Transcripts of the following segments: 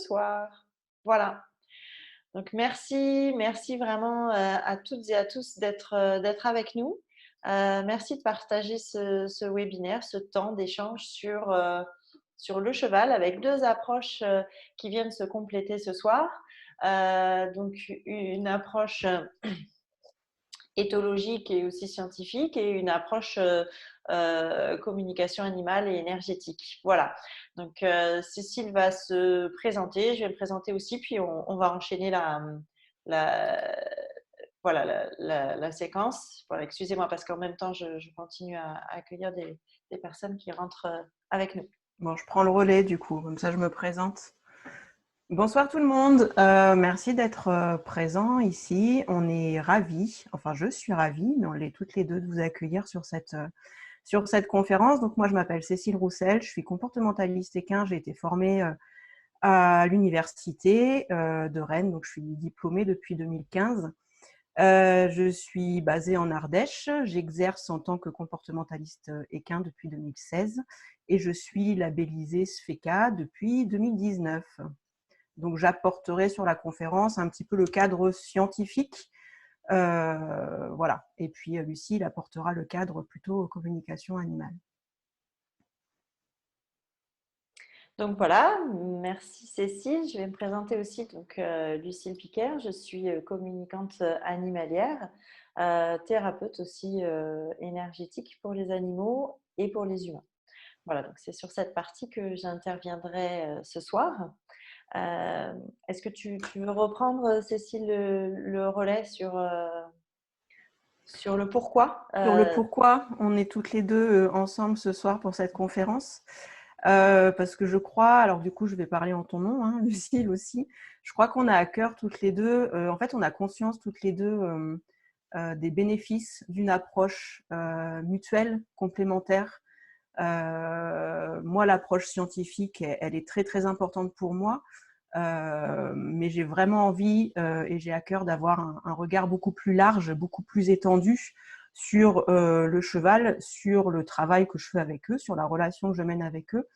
soir. Voilà. Donc merci vraiment à toutes et à tous d'être avec nous. Merci de partager ce webinaire, ce temps d'échange sur le cheval avec deux approches qui viennent se compléter ce soir. Donc une approche éthologique et aussi scientifique et une approche communication animale et énergétique. Voilà. Donc Cécile va se présenter, je vais me présenter aussi, puis on va enchaîner la, voilà, la séquence. Voilà, excusez-moi parce qu'en même temps, je continue à accueillir des personnes qui rentrent avec nous. Bon, je prends le relais du coup, comme ça je me présente. Bonsoir tout le monde, merci d'être présent ici. On est ravis, enfin je suis ravie, mais on l'est toutes les deux de vous accueillir sur cette conférence. Donc moi je m'appelle Cécile Roussel, je suis comportementaliste équin, j'ai été formée à l'université de Rennes, donc je suis diplômée depuis 2015. Je suis basée en Ardèche, j'exerce en tant que comportementaliste équin depuis 2016 et je suis labellisée SFECA depuis 2019. Donc, j'apporterai sur la conférence un petit peu le cadre scientifique. Voilà. Et puis, Lucie, apportera le cadre plutôt communication animale. Donc voilà, merci Cécile. Je vais me présenter aussi, donc Lucille Piquer. Je suis communicante animalière, thérapeute aussi énergétique pour les animaux et pour les humains. Voilà, donc c'est sur cette partie que j'interviendrai ce soir. Est-ce que tu veux reprendre, Cécile, le relais sur le pourquoi Sur le pourquoi, on est toutes les deux ensemble ce soir pour cette conférence. Parce que je crois, alors du coup je vais parler en ton nom, hein, Lucille aussi, je crois qu'on a à cœur toutes les deux, en fait on a conscience toutes les deux des bénéfices d'une approche mutuelle, complémentaire. Moi l'approche scientifique, elle est très très importante pour moi, mais j'ai vraiment envie et j'ai à cœur d'avoir un regard beaucoup plus large, beaucoup plus étendu sur le cheval, sur le travail que je fais avec eux, sur la relation que je mène avec eux,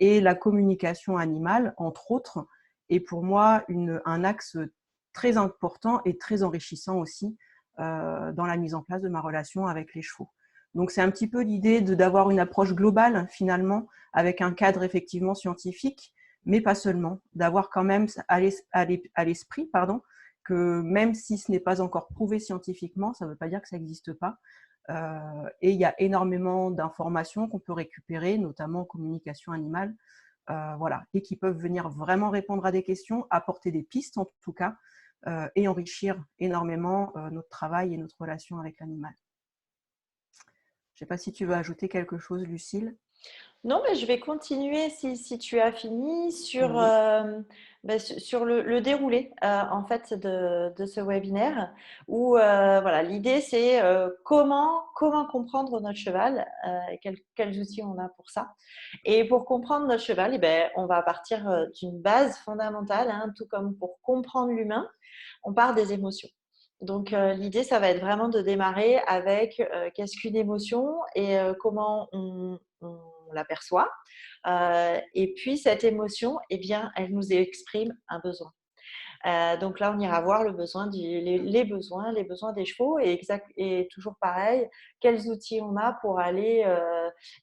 et la communication animale, entre autres, est pour moi un axe très important et très enrichissant aussi dans la mise en place de ma relation avec les chevaux. Donc c'est un petit peu l'idée d'avoir une approche globale finalement, avec un cadre effectivement scientifique, mais pas seulement, d'avoir quand même à l'esprit que même si ce n'est pas encore prouvé scientifiquement, ça ne veut pas dire que ça n'existe pas. Et il y a énormément d'informations qu'on peut récupérer, notamment en communication animale, voilà, et qui peuvent venir vraiment répondre à des questions, apporter des pistes en tout cas, et enrichir énormément notre travail et notre relation avec l'animal. Je ne sais pas si tu veux ajouter quelque chose, Lucille. Non, mais je vais continuer si tu as fini sur, Oui. sur le déroulé en fait de ce webinaire où voilà, l'idée c'est comment comprendre notre cheval, quels outils on a pour ça. Et pour comprendre notre cheval, eh ben, on va partir d'une base fondamentale, hein, tout comme pour comprendre l'humain, on part des émotions. Donc l'idée, ça va être vraiment de démarrer avec qu'est-ce qu'une émotion et comment on l'aperçoit. Et puis cette émotion, eh bien, elle nous exprime un besoin. Donc là, on ira voir le besoin les besoins des chevaux et toujours pareil, quels outils on a pour aller,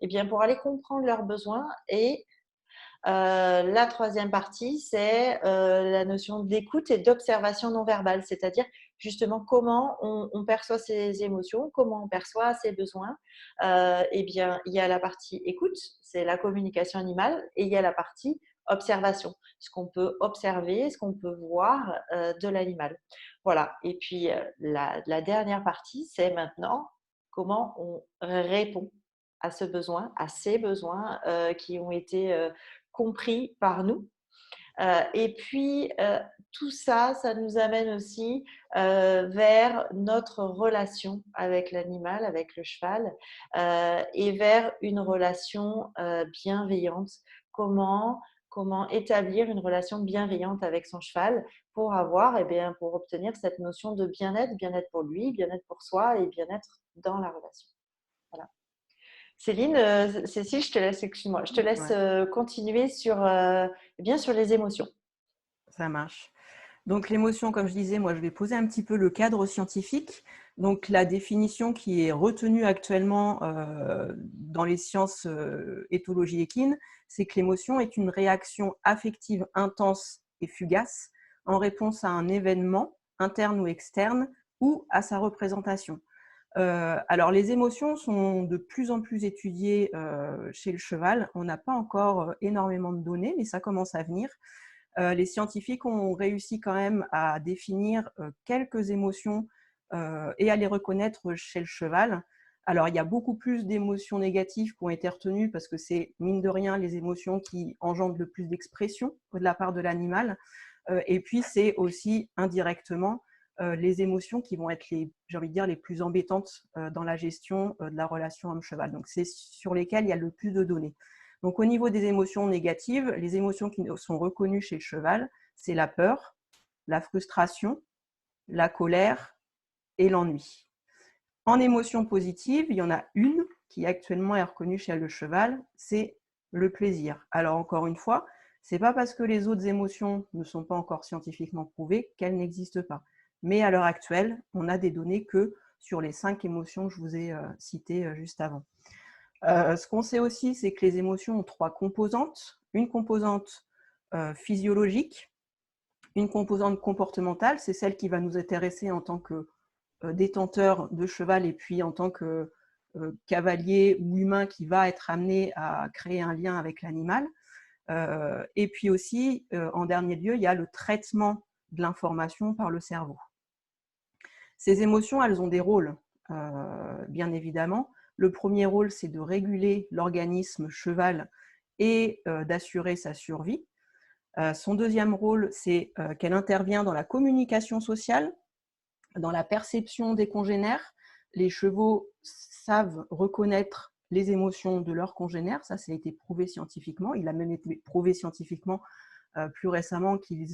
eh bien, pour aller comprendre leurs besoins. Et la troisième partie, c'est la notion d'écoute et d'observation non verbale, c'est-à-dire justement comment on perçoit ses émotions, comment on perçoit ses besoins. Eh bien, il y a la partie écoute, c'est la communication animale, et il y a la partie observation, ce qu'on peut observer, ce qu'on peut voir de l'animal. Voilà. Et puis, la dernière partie, c'est maintenant comment on répond à ce besoin, à ces besoins qui ont été compris par nous. Et puis, tout ça, ça nous amène aussi vers notre relation avec l'animal, avec le cheval, et vers une relation bienveillante. Comment établir une relation bienveillante avec son cheval pour avoir, eh bien, pour obtenir cette notion de bien-être pour lui, bien-être pour soi et bien-être dans la relation. Voilà. Céline, Cécile, je te laisse, excuse-moi, je te laisse Ouais. continuer sur, eh bien, sur les émotions. Ça marche. Donc l'émotion, comme je disais, moi je vais poser un petit peu le cadre scientifique. Donc la définition qui est retenue actuellement dans les sciences éthologie équine, c'est que l'émotion est une réaction affective intense et fugace en réponse à un événement interne ou externe ou à sa représentation. Alors les émotions sont de plus en plus étudiées chez le cheval. On n'a pas encore énormément de données, mais ça commence à venir. Les scientifiques ont réussi quand même à définir quelques émotions et à les reconnaître chez le cheval. Alors, il y a beaucoup plus d'émotions négatives qui ont été retenues parce que c'est, mine de rien, les émotions qui engendrent le plus d'expression de la part de l'animal. Et puis, c'est aussi indirectement les émotions qui vont être, j'ai envie de dire, les plus embêtantes dans la gestion de la relation homme-cheval. Donc, c'est sur lesquelles il y a le plus de données. Donc, au niveau des émotions négatives, les émotions qui sont reconnues chez le cheval, c'est la peur, la frustration, la colère et l'ennui. En émotion positive, il y en a une qui actuellement est reconnue chez le cheval, c'est le plaisir. Alors, encore une fois, ce n'est pas parce que les autres émotions ne sont pas encore scientifiquement prouvées qu'elles n'existent pas. Mais à l'heure actuelle, on a des données que sur les 5 émotions que je vous ai citées juste avant. Ce qu'on sait aussi, c'est que les émotions ont 3 composantes. Une composante physiologique, une composante comportementale, c'est celle qui va nous intéresser en tant que détenteur de cheval et puis en tant que cavalier ou humain qui va être amené à créer un lien avec l'animal. Et puis aussi, en dernier lieu, il y a le traitement de l'information par le cerveau. Ces émotions, elles ont des rôles, bien évidemment. Le premier rôle, c'est de réguler l'organisme cheval et d'assurer sa survie. Son deuxième rôle, c'est qu'elle intervient dans la communication sociale, dans la perception des congénères. Les chevaux savent reconnaître les émotions de leurs congénères, ça a été prouvé scientifiquement. Il a même été prouvé scientifiquement plus récemment qu'ils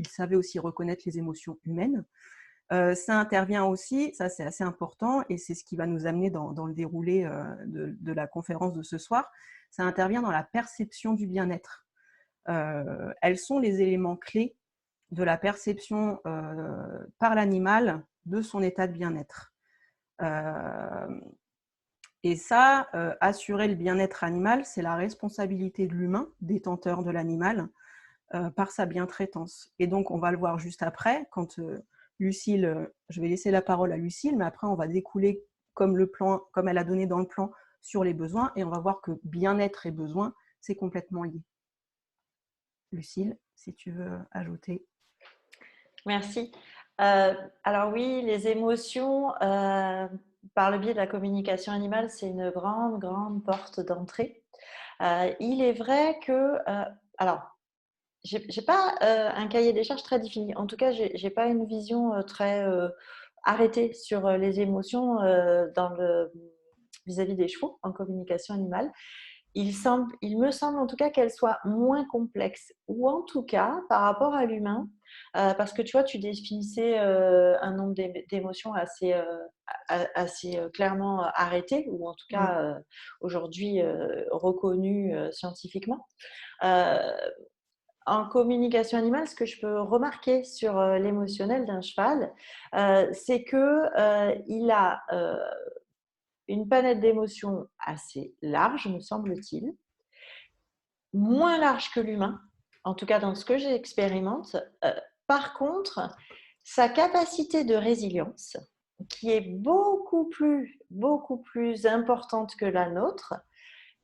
savaient aussi reconnaître les émotions humaines. Ça intervient aussi, ça c'est assez important, et c'est ce qui va nous amener dans le déroulé de la conférence de ce soir, ça intervient dans la perception du bien-être. Elles sont les éléments clés de la perception par l'animal de son état de bien-être. Et ça, assurer le bien-être animal, c'est la responsabilité de l'humain, détenteur de l'animal, par sa bientraitance. Et donc, on va le voir juste après, quand Lucille, je vais laisser la parole à Lucille, mais après, on va découler comme elle a donné dans le plan sur les besoins, et on va voir que bien-être et besoin, c'est complètement lié. Lucille, si tu veux ajouter. Merci. Alors oui, les émotions, par le biais de la communication animale, c'est une grande, grande porte d'entrée. Il est vrai que, alors, j'ai pas un cahier des charges très défini. En tout cas, j'ai pas une vision très arrêtée sur les émotions vis-à-vis des chevaux en communication animale. Il me semble en tout cas qu'elle soit moins complexe, ou en tout cas par rapport à l'humain, parce que tu vois, tu définissais un nombre d'émotions assez clairement arrêté, ou en tout cas aujourd'hui reconnu scientifiquement. En communication animale, ce que je peux remarquer sur l'émotionnel d'un cheval, c'est qu'il a une palette d'émotions assez large, me semble-t-il, moins large que l'humain, en tout cas dans ce que j'expérimente. Par contre, sa capacité de résilience, qui est beaucoup plus importante que la nôtre,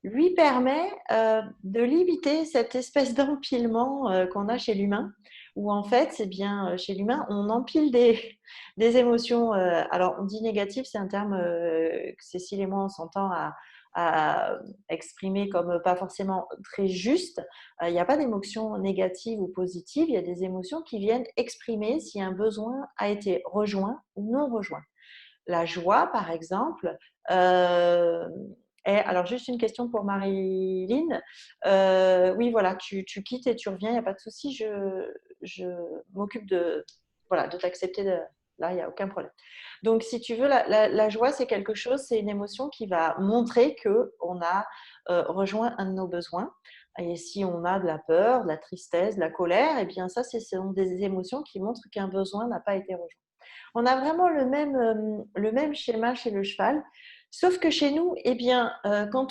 lui permet de limiter cette espèce d'empilement qu'on a chez l'humain, où en fait, c'est bien chez l'humain, on empile des émotions. Alors, on dit négatif, c'est un terme que Cécile et moi, on s'entend à exprimer comme pas forcément très juste. Il n'y a pas d'émotions négatives ou positives, il y a des émotions qui viennent exprimer si un besoin a été rejoint ou non rejoint. La joie, par exemple, et alors, juste une question pour Marilyn. Oui, voilà, tu quittes et tu reviens, il n'y a pas de souci. Je m'occupe de t'accepter. Là, il n'y a aucun problème. Donc, si tu veux, la joie, c'est quelque chose, c'est une émotion qui va montrer qu'on a rejoint un de nos besoins. Et si on a de la peur, de la tristesse, de la colère, eh bien ça, ce sont des émotions qui montrent qu'un besoin n'a pas été rejoint. On a vraiment le même schéma chez le cheval, sauf que chez nous, eh bien, quand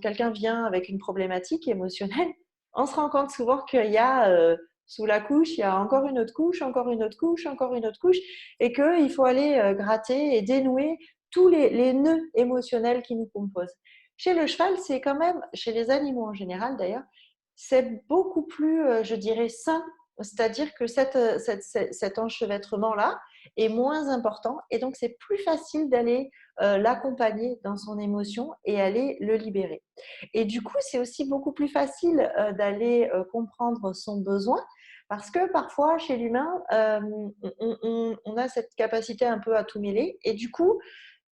quelqu'un vient avec une problématique émotionnelle, on se rend compte souvent qu'il y a sous la couche, il y a encore une autre couche, encore une autre couche, encore une autre couche, et qu'il faut aller gratter et dénouer tous les nœuds émotionnels qui nous composent. Chez le cheval, c'est quand même, chez les animaux en général d'ailleurs, c'est beaucoup plus, je dirais, sain, c'est-à-dire que cet enchevêtrement-là est moins important et donc c'est plus facile d'aller l'accompagner dans son émotion et aller le libérer. Et du coup, c'est aussi beaucoup plus facile d'aller comprendre son besoin parce que parfois, chez l'humain, on a cette capacité un peu à tout mêler et du coup,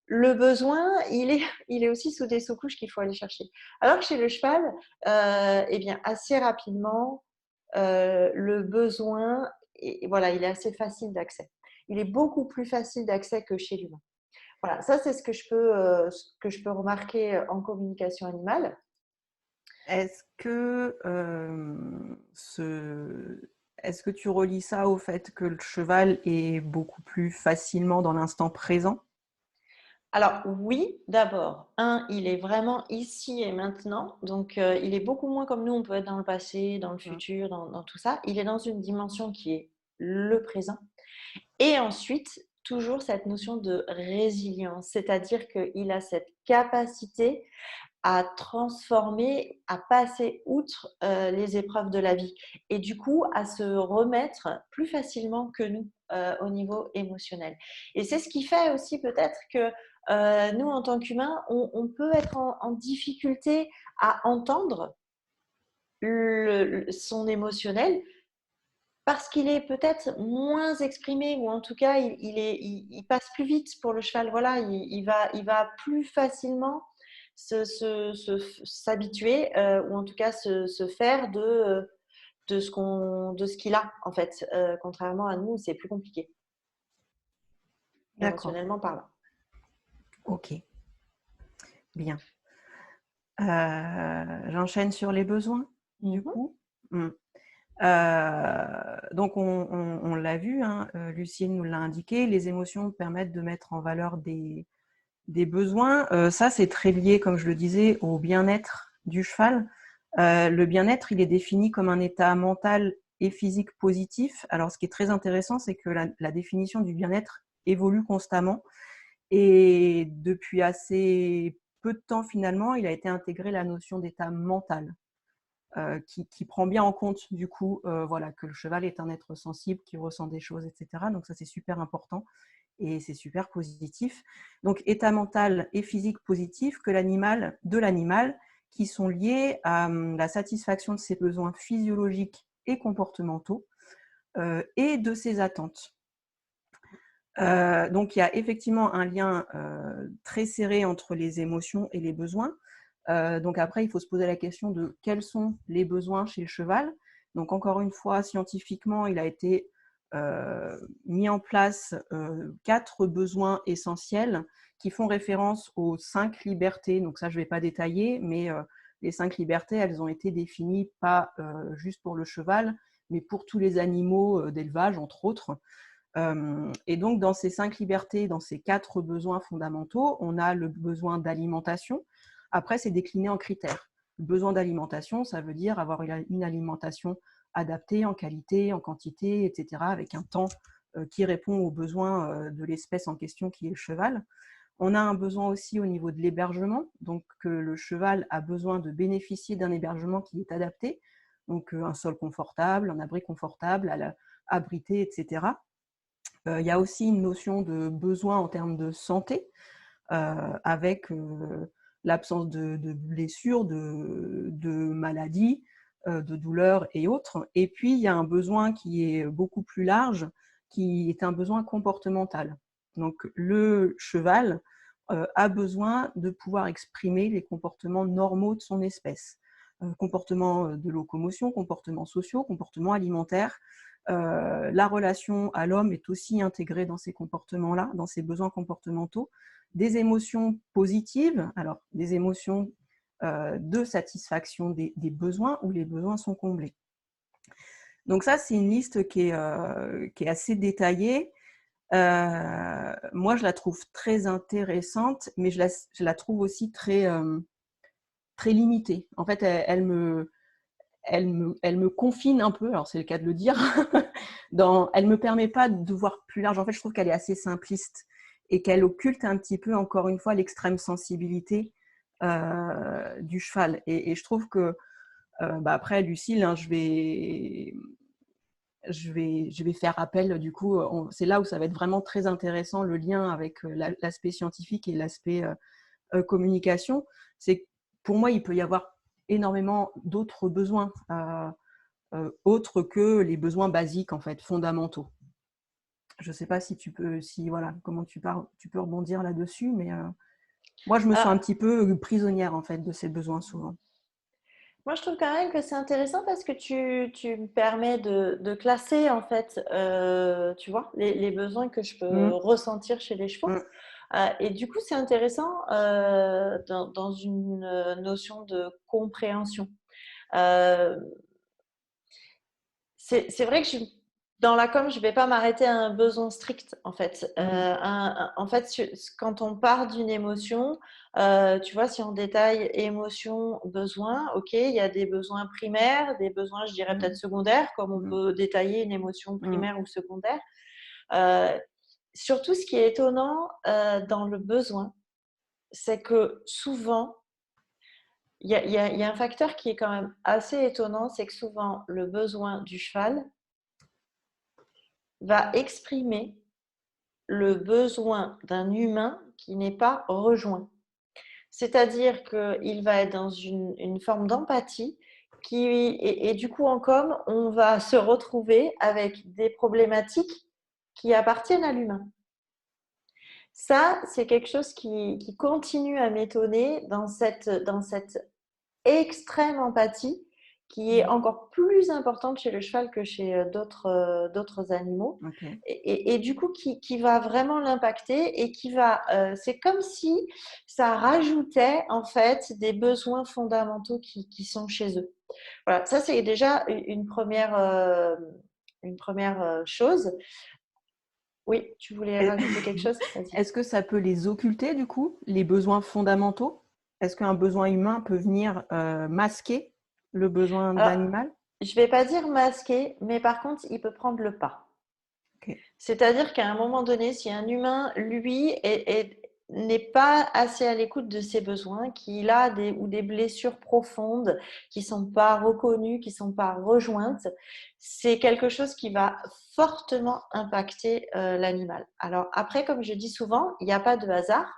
le besoin, il est aussi sous des sous-couches qu'il faut aller chercher. Alors que chez le cheval, eh bien, assez rapidement, le besoin, et voilà, il est assez facile d'accès. Il est beaucoup plus facile d'accès que chez l'humain. Voilà, ça c'est ce que je peux remarquer en communication animale. Est-ce que, est-ce que tu relis ça au fait que le cheval est beaucoup plus facilement dans l'instant présent? Alors oui, d'abord, il est vraiment ici et maintenant, donc il est beaucoup moins comme nous, on peut être dans le passé, dans le Mmh. futur, dans tout ça. Il est dans une dimension qui est le présent. Et ensuite, toujours cette notion de résilience, c'est-à-dire qu'il a cette capacité à transformer, à passer outre les épreuves de la vie et du coup à se remettre plus facilement que nous au niveau émotionnel. Et c'est ce qui fait aussi peut-être que nous, en tant qu'humains, on peut être en difficulté à entendre son émotionnel parce qu'il est peut-être moins exprimé ou en tout cas il passe plus vite pour le cheval. Voilà, il va plus facilement s'habituer ou en tout cas se faire de ce qu'il a en fait. Contrairement à nous, c'est plus compliqué D'accord, émotionnellement parlant. ok, bien. J'enchaîne sur les besoins, du Mhm. coup. Mmh. Donc on l'a vu, hein, Lucie nous l'a indiqué, les émotions permettent de mettre en valeur des besoins. Ça, c'est très lié, comme je le disais, au bien-être du cheval. Le bien-être, il est défini comme un état mental et physique positif. Alors, ce qui est très intéressant, c'est que la définition du bien-être évolue constamment. Et depuis assez peu de temps, finalement, il a été intégré la notion d'état mental, qui prend bien en compte, du coup, voilà, que le cheval est un être sensible, qui ressent des choses, etc. Donc ça, c'est super important et c'est super positif. Donc, état mental et physique positif de l'animal, qui sont liés à la satisfaction de ses besoins physiologiques et comportementaux et de ses attentes. Donc, il y a effectivement un lien très serré entre les émotions et les besoins. Donc après, il faut se poser la question de quels sont les besoins chez le cheval. Donc encore une fois, scientifiquement, il a été mis en place 4 besoins essentiels qui font référence aux 5 libertés. Donc ça, je ne vais pas détailler, mais les 5 libertés, elles ont été définies pas juste pour le cheval, mais pour tous les animaux d'élevage, entre autres. Et donc, dans ces 5 libertés, dans ces 4 besoins fondamentaux, on a le besoin d'alimentation. Après, c'est décliné en critères. Le besoin d'alimentation, ça veut dire avoir une alimentation adaptée en qualité, en quantité, etc., avec un temps qui répond aux besoins de l'espèce en question qui est le cheval. On a un besoin aussi au niveau de l'hébergement, donc le cheval a besoin de bénéficier d'un hébergement qui est adapté, donc un sol confortable, un abri confortable, abrité, etc. Il y a aussi une notion de besoin en termes de santé, avec l'absence de blessures, de maladies, de douleurs et autres. Et puis, il y a un besoin qui est beaucoup plus large, qui est un besoin comportemental. Donc, le cheval a besoin de pouvoir exprimer les comportements normaux de son espèce. Comportements de locomotion, comportements sociaux, comportements alimentaires. La relation à l'homme est aussi intégrée dans ces comportements-là, dans ces besoins comportementaux. Des émotions positives, alors des émotions de satisfaction des besoins où les besoins sont comblés. Donc ça, c'est une liste qui est assez détaillée. Moi, je la trouve très intéressante, mais je la trouve aussi très, très limitée. En fait, elle me confine un peu, alors c'est le cas de le dire, elle me permet pas de voir plus large. En fait, je trouve qu'elle est assez simpliste et qu'elle occulte un petit peu, encore une fois, l'extrême sensibilité du cheval. Et je trouve que, après, Lucille, hein, je vais faire appel, du coup, c'est là où ça va être vraiment très intéressant, le lien avec l'aspect scientifique et l'aspect communication. C'est que pour moi, il peut y avoir énormément d'autres besoins, autres que les besoins basiques, en fait, fondamentaux. Je ne sais pas si voilà, comment tu peux rebondir là-dessus, mais moi, je me sens un petit peu prisonnière, en fait, de ces besoins souvent. Moi, je trouve quand même que c'est intéressant parce que tu me permets de classer, en fait, tu vois, les besoins que je peux ressentir chez les chevaux. Et du coup, c'est intéressant dans une notion de compréhension. C'est vrai que dans la com, je ne vais pas m'arrêter à un besoin strict, en fait. En fait, quand on part d'une émotion, tu vois, si on détaille émotion, besoin, ok, il y a des besoins primaires, des besoins, je dirais peut-être secondaires, comme on peut détailler une émotion primaire ou secondaire. Surtout, ce qui est étonnant dans le besoin, c'est que souvent, il y a un facteur qui est quand même assez étonnant, c'est que souvent, le besoin du cheval va exprimer le besoin d'un humain qui n'est pas rejoint. C'est-à-dire qu'il va être dans une forme d'empathie et du coup, en com, on va se retrouver avec des problématiques qui appartiennent à l'humain. Ça, c'est quelque chose qui continue à m'étonner dans cette extrême empathie qui est encore plus importante chez le cheval que chez d'autres animaux. Okay. Et du coup, qui va vraiment l'impacter et c'est comme si ça rajoutait en fait des besoins fondamentaux qui sont chez eux. Voilà, ça c'est déjà une première chose. Oui, tu voulais rajouter quelque chose? Vas-y. Est-ce que ça peut les occulter, du coup, les besoins fondamentaux? Est-ce qu'un besoin humain peut venir masquer le besoin de Alors, l'animal? je ne vais pas dire masquer, mais par contre, il peut prendre le pas. Okay. C'est-à-dire qu'à un moment donné, si un humain, lui, n'est pas assez à l'écoute de ses besoins, qu'il a des blessures profondes qui ne sont pas reconnues, qui ne sont pas rejointes, c'est quelque chose qui va fortement impacter l'animal. Alors après, comme je dis souvent, il n'y a pas de hasard,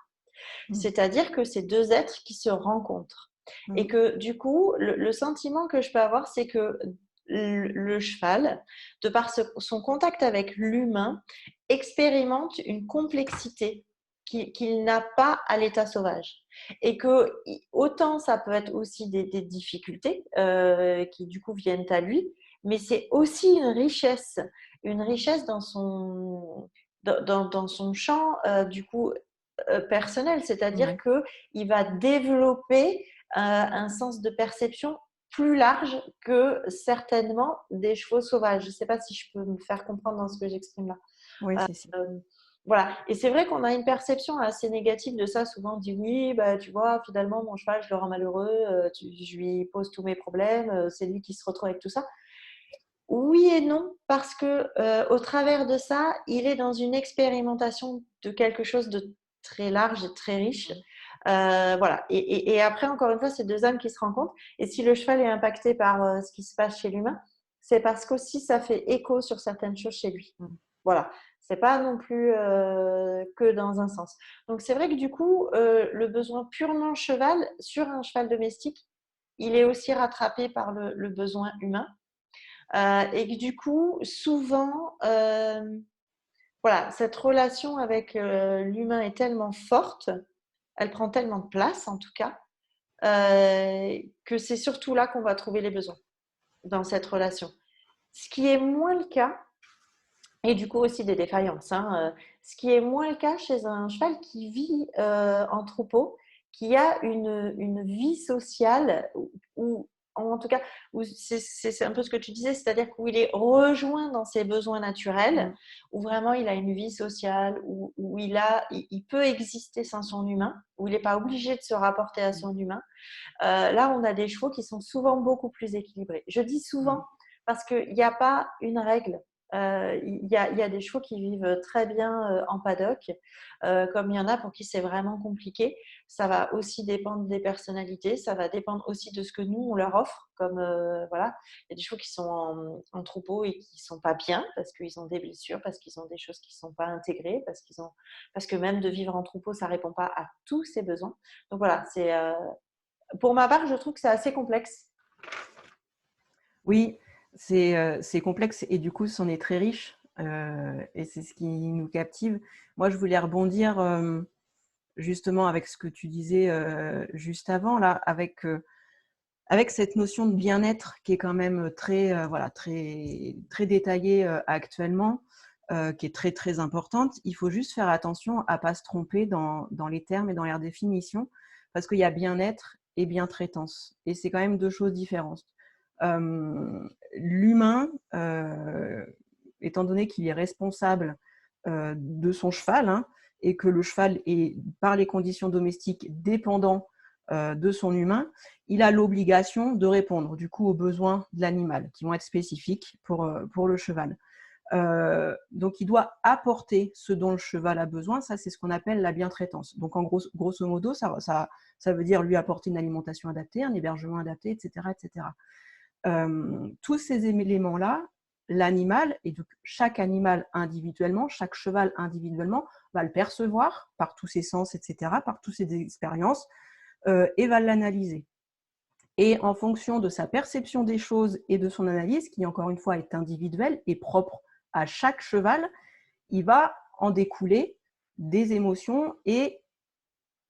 c'est-à-dire que c'est deux êtres qui se rencontrent. Et que du coup, le sentiment que je peux avoir, c'est que le cheval, de par son contact avec l'humain, expérimente une complexité qu'il n'a pas à l'état sauvage. Et que autant ça peut être aussi des difficultés qui du coup viennent à lui, mais c'est aussi une richesse dans son champ du coup personnel, c'est-à-dire qu'il va développer un sens de perception plus large que certainement des chevaux sauvages. Je ne sais pas si je peux me faire comprendre dans ce que j'exprime là. Oui, c'est sûr. Voilà. Et c'est vrai qu'on a une perception assez négative de ça. Souvent, on dit oui, bah, tu vois, finalement, mon cheval, je le rends malheureux, je lui pose tous mes problèmes, c'est lui qui se retrouve avec tout ça. Oui et non, parce que au travers de ça, il est dans une expérimentation de quelque chose de très large et très riche. Voilà. Et après, encore une fois, c'est deux âmes qui se rencontrent. Et si le cheval est impacté par ce qui se passe chez l'humain, c'est parce qu'aussi ça fait écho sur certaines choses chez lui. Voilà. C'est pas non plus que dans un sens. Donc c'est vrai que du coup, le besoin purement cheval sur un cheval domestique, il est aussi rattrapé par le besoin humain. Et que du coup, souvent, voilà, cette relation avec l'humain est tellement forte, elle prend tellement de place en tout cas, que c'est surtout là qu'on va trouver les besoins dans cette relation. Ce qui est moins le cas, et du coup aussi des défaillances, ce qui est moins le cas chez un cheval qui vit en troupeau qui a une vie sociale où, en tout cas, où c'est un peu ce que tu disais, c'est-à-dire où il est rejoint dans ses besoins naturels, où vraiment il a une vie sociale, où il peut exister sans son humain, où il n'est pas obligé de se rapporter à son humain. Là, on a des chevaux qui sont souvent beaucoup plus équilibrés. Je dis souvent parce qu'il n'y a pas une règle. Il y a des chevaux qui vivent très bien en paddock, comme il y en a pour qui c'est vraiment compliqué. Ça va aussi dépendre des personnalités, ça va dépendre aussi de ce que nous, on leur offre. Comme voilà, il y a des chevaux qui sont en troupeau et qui ne sont pas bien parce qu'ils ont des blessures, parce qu'ils ont des choses qui ne sont pas intégrées, parce que même de vivre en troupeau, ça ne répond pas à tous ces besoins. Donc voilà, pour ma part, je trouve que c'est assez complexe. Oui, c'est complexe et du coup, c'en est très riche et c'est ce qui nous captive. Moi, je voulais rebondir justement avec ce que tu disais juste avant, là, avec cette notion de bien-être qui est quand même très, voilà, très, très détaillée actuellement, qui est très, très importante. Il faut juste faire attention à ne pas se tromper dans les termes et dans leur définition, parce qu'il y a bien-être et bien-traitance. Et c'est quand même deux choses différentes. L'humain, étant donné qu'il est responsable de son cheval, hein, et que le cheval est, par les conditions domestiques, dépendant de son humain, il a l'obligation de répondre du coup aux besoins de l'animal qui vont être spécifiques pour le cheval. Donc il doit apporter ce dont le cheval a besoin, ça c'est ce qu'on appelle la bientraitance. Donc en grosso modo, ça veut dire lui apporter une alimentation adaptée, un hébergement adapté, etc. etc. Tous ces éléments-là, l'animal, et donc chaque animal individuellement, chaque cheval individuellement, va le percevoir par tous ses sens, etc., par toutes ses expériences, et va l'analyser. Et en fonction de sa perception des choses et de son analyse, qui encore une fois est individuelle et propre à chaque cheval, il va en découler des émotions et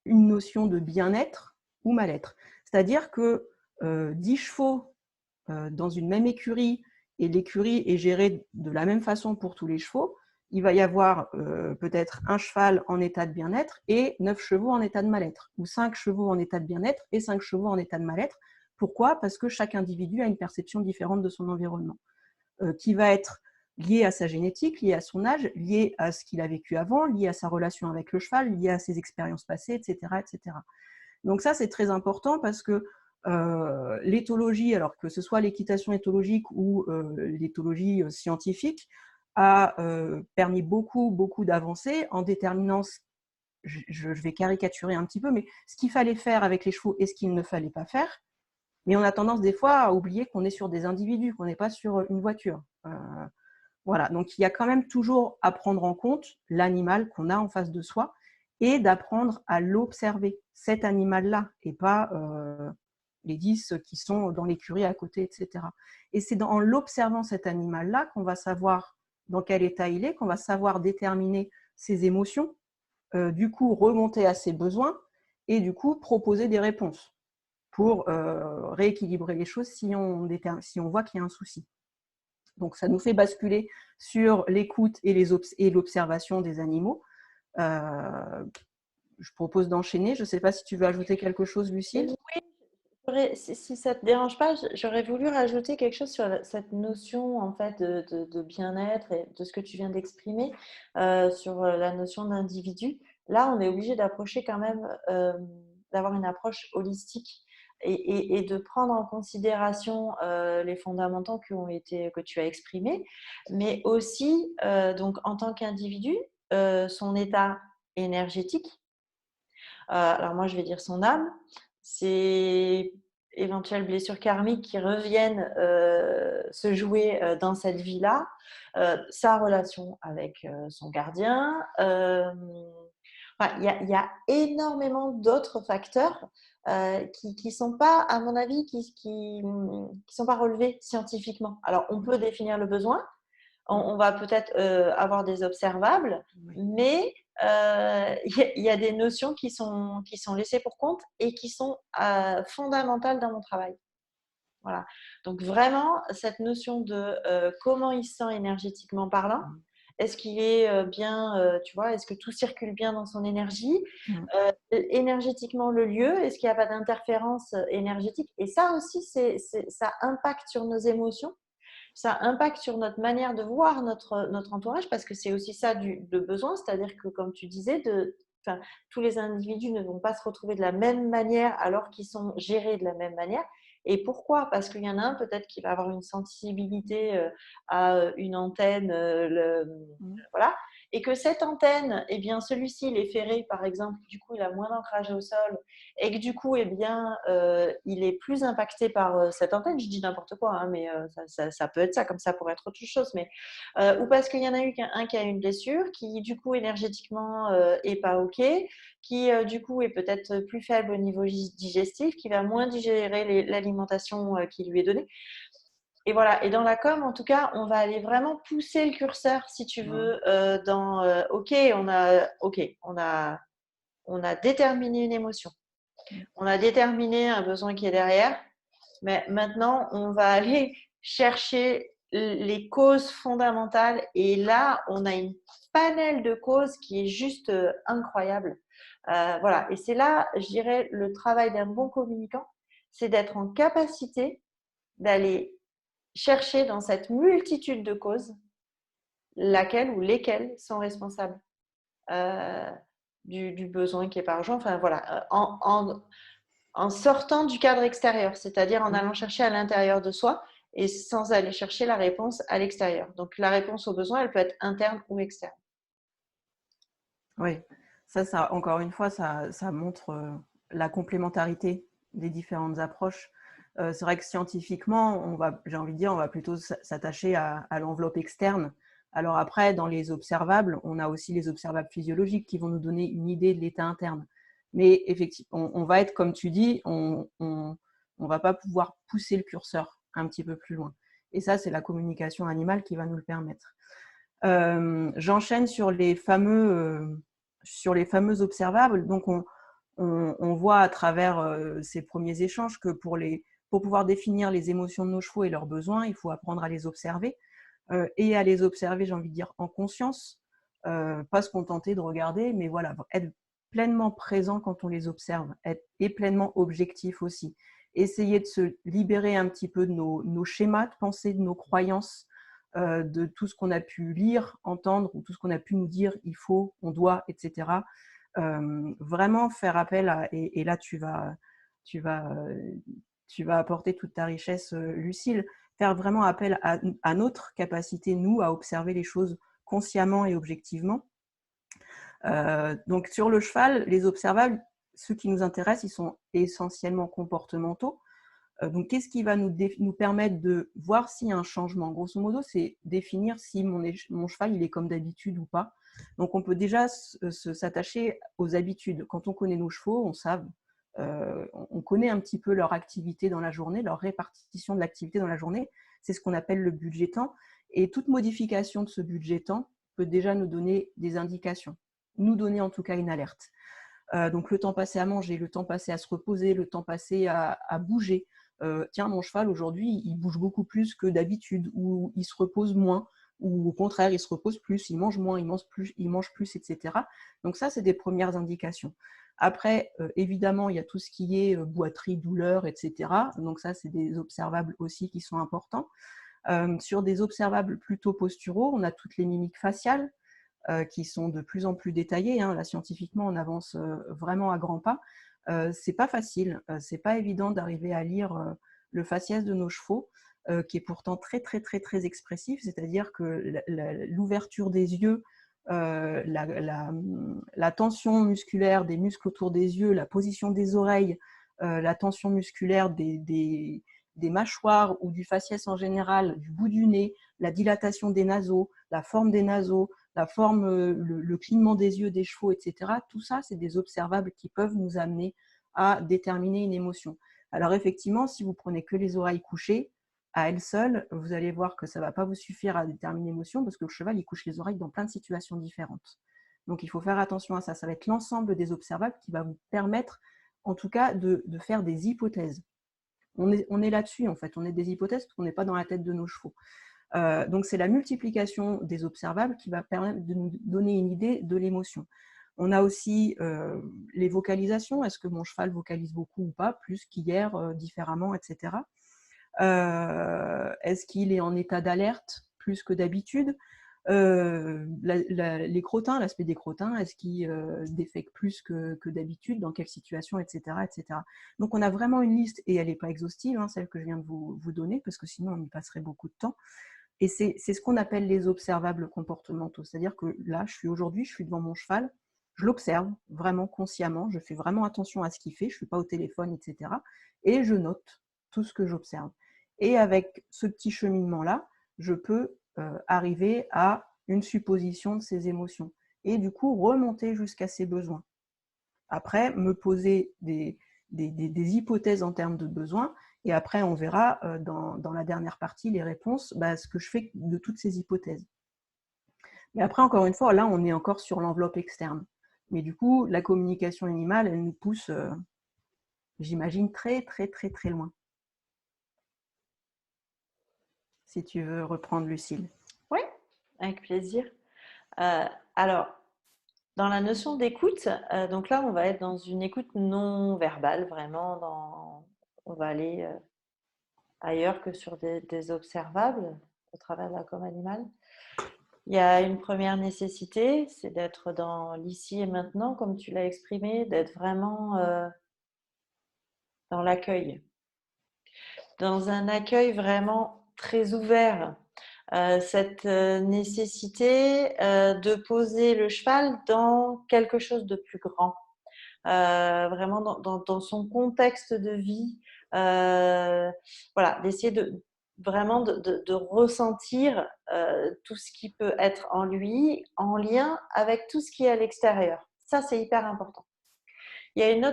une notion de bien-être ou mal-être. C'est-à-dire que 10 chevaux dans une même écurie, et l'écurie est gérée de la même façon pour tous les chevaux, il va y avoir peut-être un cheval en état de bien-être et 9 chevaux en état de mal-être, ou 5 chevaux en état de bien-être et 5 chevaux en état de mal-être. Pourquoi ? Parce que chaque individu a une perception différente de son environnement, qui va être liée à sa génétique, liée à son âge, liée à ce qu'il a vécu avant, liée à sa relation avec le cheval, liée à ses expériences passées, etc. etc. Donc ça, c'est très important parce que l'éthologie, alors que ce soit l'équitation éthologique ou l'éthologie scientifique, a permis beaucoup, beaucoup d'avancées en déterminant, je vais caricaturer un petit peu, mais ce qu'il fallait faire avec les chevaux et ce qu'il ne fallait pas faire. Mais on a tendance des fois à oublier qu'on est sur des individus, qu'on n'est pas sur une voiture. Voilà, donc il y a quand même toujours à prendre en compte l'animal qu'on a en face de soi et d'apprendre à l'observer, cet animal-là, et pas les 10 qui sont dans l'écurie à côté, etc. Et c'est en l'observant cet animal-là qu'on va savoir dans quel état il est, qu'on va savoir déterminer ses émotions, du coup remonter à ses besoins et du coup proposer des réponses pour rééquilibrer les choses si on voit qu'il y a un souci. Donc ça nous fait basculer sur l'écoute et l'observation des animaux. Je propose d'enchaîner. Je ne sais pas si tu veux ajouter quelque chose, Lucille. Oui, si ça ne te dérange pas, j'aurais voulu rajouter quelque chose sur cette notion en fait de bien-être et de ce que tu viens d'exprimer sur la notion d'individu. Là, on est obligé d'approcher quand même, d'avoir une approche holistique et de prendre en considération les fondamentaux que tu as exprimés, mais aussi donc en tant qu'individu, son état énergétique. Alors moi, je vais dire son âme. Ces éventuelles blessures karmiques qui reviennent se jouer dans cette vie-là, sa relation avec son gardien. Enfin, il y a énormément d'autres facteurs qui sont pas, à mon avis, qui sont pas relevés scientifiquement. Alors, on peut définir le besoin, on va peut-être avoir des observables, mais il y a des notions qui sont laissées pour compte et qui sont fondamentales dans mon travail. Voilà. Donc vraiment, cette notion de comment il se sent énergétiquement parlant Est-ce qu'il est bien, tu vois, est-ce que tout circule bien dans son énergie? Mmh. Énergétiquement, le lieu, est-ce qu'il n'y a pas d'interférence énergétique? Et ça aussi, ça impacte sur nos émotions, ça impacte sur notre manière de voir notre entourage, parce que c'est aussi ça de besoin, c'est-à-dire que, comme tu disais, enfin, tous les individus ne vont pas se retrouver de la même manière alors qu'ils sont gérés de la même manière. Et pourquoi? Parce qu'il y en a un peut-être qui va avoir une sensibilité à une antenne, Mmh. voilà, et que cette antenne, eh bien, celui-ci, il est ferré, par exemple, du coup, il a moins d'ancrage au sol, et que du coup, eh bien, il est plus impacté par cette antenne. Je dis n'importe quoi, hein, mais ça peut être ça, comme ça pourrait être autre chose. Mais, ou parce qu'il y en a eu un qui a une blessure, qui du coup, énergétiquement, est pas OK, qui du coup est peut-être plus faible au niveau digestif, qui va moins digérer l'alimentation qui lui est donnée. Et voilà, et dans la com, en tout cas, on va aller vraiment pousser le curseur, si tu Mmh. veux, dans OK, on a déterminé une émotion, Mmh. on a déterminé un besoin qui est derrière, mais maintenant, on va aller chercher les causes fondamentales. Et là, on a une panel de causes qui est juste incroyable. Voilà, et c'est là, je dirais, le travail d'un bon communicant, c'est d'être en capacité d'aller chercher dans cette multitude de causes laquelle ou lesquelles sont responsables euh, du besoin qui est par jour. Enfin voilà, en sortant du cadre extérieur, c'est-à-dire en Mmh. allant chercher à l'intérieur de soi et sans aller chercher la réponse à l'extérieur. Donc la réponse au besoin, elle peut être interne ou externe. Oui, ça, encore une fois, ça montre la complémentarité des différentes approches. C'est vrai que scientifiquement, j'ai envie de dire, on va plutôt s'attacher à l'enveloppe externe. Alors après, dans les observables, on a aussi les observables physiologiques qui vont nous donner une idée de l'état interne. Mais effectivement, on va être, comme tu dis, on va pas pouvoir pousser le curseur un petit peu plus loin. Et ça, c'est la communication animale qui va nous le permettre. J'enchaîne sur les fameux observables. Donc, on voit à travers ces premiers échanges que pour pouvoir définir les émotions de nos chevaux et leurs besoins, il faut apprendre à les observer et à les observer, j'ai envie de dire, en conscience, pas se contenter de regarder, mais voilà, être pleinement présent quand on les observe, et pleinement objectif aussi. Essayer de se libérer un petit peu de nos schémas de pensée, de nos croyances, de tout ce qu'on a pu lire, entendre, ou tout ce qu'on a pu nous dire, il faut, on doit, etc. Vraiment faire appel à, et là tu vas, tu vas apporter toute ta richesse, Lucille, faire vraiment appel à notre capacité, nous, à observer les choses consciemment et objectivement. Donc sur le cheval, les observables, ceux qui nous intéressent, ils sont essentiellement comportementaux. Donc qu'est-ce qui va nous permettre de voir s'il y a un changement? Grosso modo, c'est définir si mon cheval il est comme d'habitude ou pas. Donc on peut déjà s'attacher aux habitudes. Quand on connaît nos chevaux, on connaît un petit peu leur activité dans la journée, leur répartition de l'activité dans la journée. C'est ce qu'on appelle le budget temps. Et toute modification de ce budget temps peut déjà nous donner des indications, nous donner en tout cas une alerte. Donc le temps passé à manger, le temps passé à se reposer, le temps passé à bouger. Tiens, mon cheval aujourd'hui, il bouge beaucoup plus que d'habitude, ou il se repose moins, ou au contraire, il se repose plus, il mange moins, il mange plus, etc. Donc ça, c'est des premières indications. Après, évidemment, il y a tout ce qui est boiterie, douleur, etc. Donc ça, c'est des observables aussi qui sont importants. Sur des observables plutôt posturaux, on a toutes les mimiques faciales, qui sont de plus en plus détaillées. Là, scientifiquement, on avance vraiment à grands pas. C'est pas facile, c'est pas évident d'arriver à lire le faciès de nos chevaux, qui est pourtant très, très, très, très expressif, c'est-à-dire que l'ouverture des yeux, la tension musculaire des muscles autour des yeux, la position des oreilles, la tension musculaire des mâchoires ou du faciès en général, du bout du nez, la dilatation des naseaux, la forme des naseaux, la forme, le clignement des yeux des chevaux, etc. Tout ça, c'est des observables qui peuvent nous amener à déterminer une émotion. Alors effectivement, si vous prenez que les oreilles couchées, à elles seules, vous allez voir que ça ne va pas vous suffire à déterminer l'émotion, parce que le cheval, il couche les oreilles dans plein de situations différentes. Donc il faut faire attention à ça. Ça va être l'ensemble des observables qui va vous permettre, en tout cas, de faire des hypothèses. On est là-dessus, en fait. On est des hypothèses parce qu'on n'est pas dans la tête de nos chevaux. Donc, c'est la multiplication des observables qui va permettre de nous donner une idée de l'émotion. On a aussi les vocalisations. Est-ce que mon cheval vocalise beaucoup ou pas, plus qu'hier, différemment, etc. Est-ce qu'il est en état d'alerte plus que d'habitude? Les crottins, l'aspect des crottins, est-ce qu'ils défèquent plus que d'habitude? Dans quelle situation, etc., etc. Donc, on a vraiment une liste, et elle n'est pas exhaustive, hein, celle que je viens de vous donner, parce que sinon, on y passerait beaucoup de temps. Et c'est ce qu'on appelle les observables comportementaux. C'est-à-dire que là, aujourd'hui, je suis devant mon cheval, je l'observe vraiment consciemment, je fais vraiment attention à ce qu'il fait, je ne suis pas au téléphone, etc. Et je note tout ce que j'observe. Et avec ce petit cheminement-là, je peux arriver à une supposition de ses émotions. Et du coup, remonter jusqu'à ses besoins. Après, me poser des hypothèses en termes de besoins. Et après, on verra dans la dernière partie, les réponses, ce que je fais de toutes ces hypothèses. Mais après, encore une fois, là, on est encore sur l'enveloppe externe. Mais du coup, la communication animale, elle nous pousse, j'imagine, très, très, très, très loin. Si tu veux reprendre, Lucille. Oui, avec plaisir. Alors, dans la notion d'écoute, donc là, on va être dans une écoute non verbale, vraiment. On va aller ailleurs que sur des observables au travers de la com animale. Il y a une première nécessité, c'est d'être dans l'ici et maintenant, comme tu l'as exprimé, d'être vraiment dans l'accueil. Dans un accueil vraiment très ouvert. Cette nécessité de poser le cheval dans quelque chose de plus grand. Vraiment dans son contexte de vie, voilà, d'essayer vraiment de ressentir tout ce qui peut être en lui, en lien avec tout ce qui est à l'extérieur. Ça, c'est hyper important. Il y a une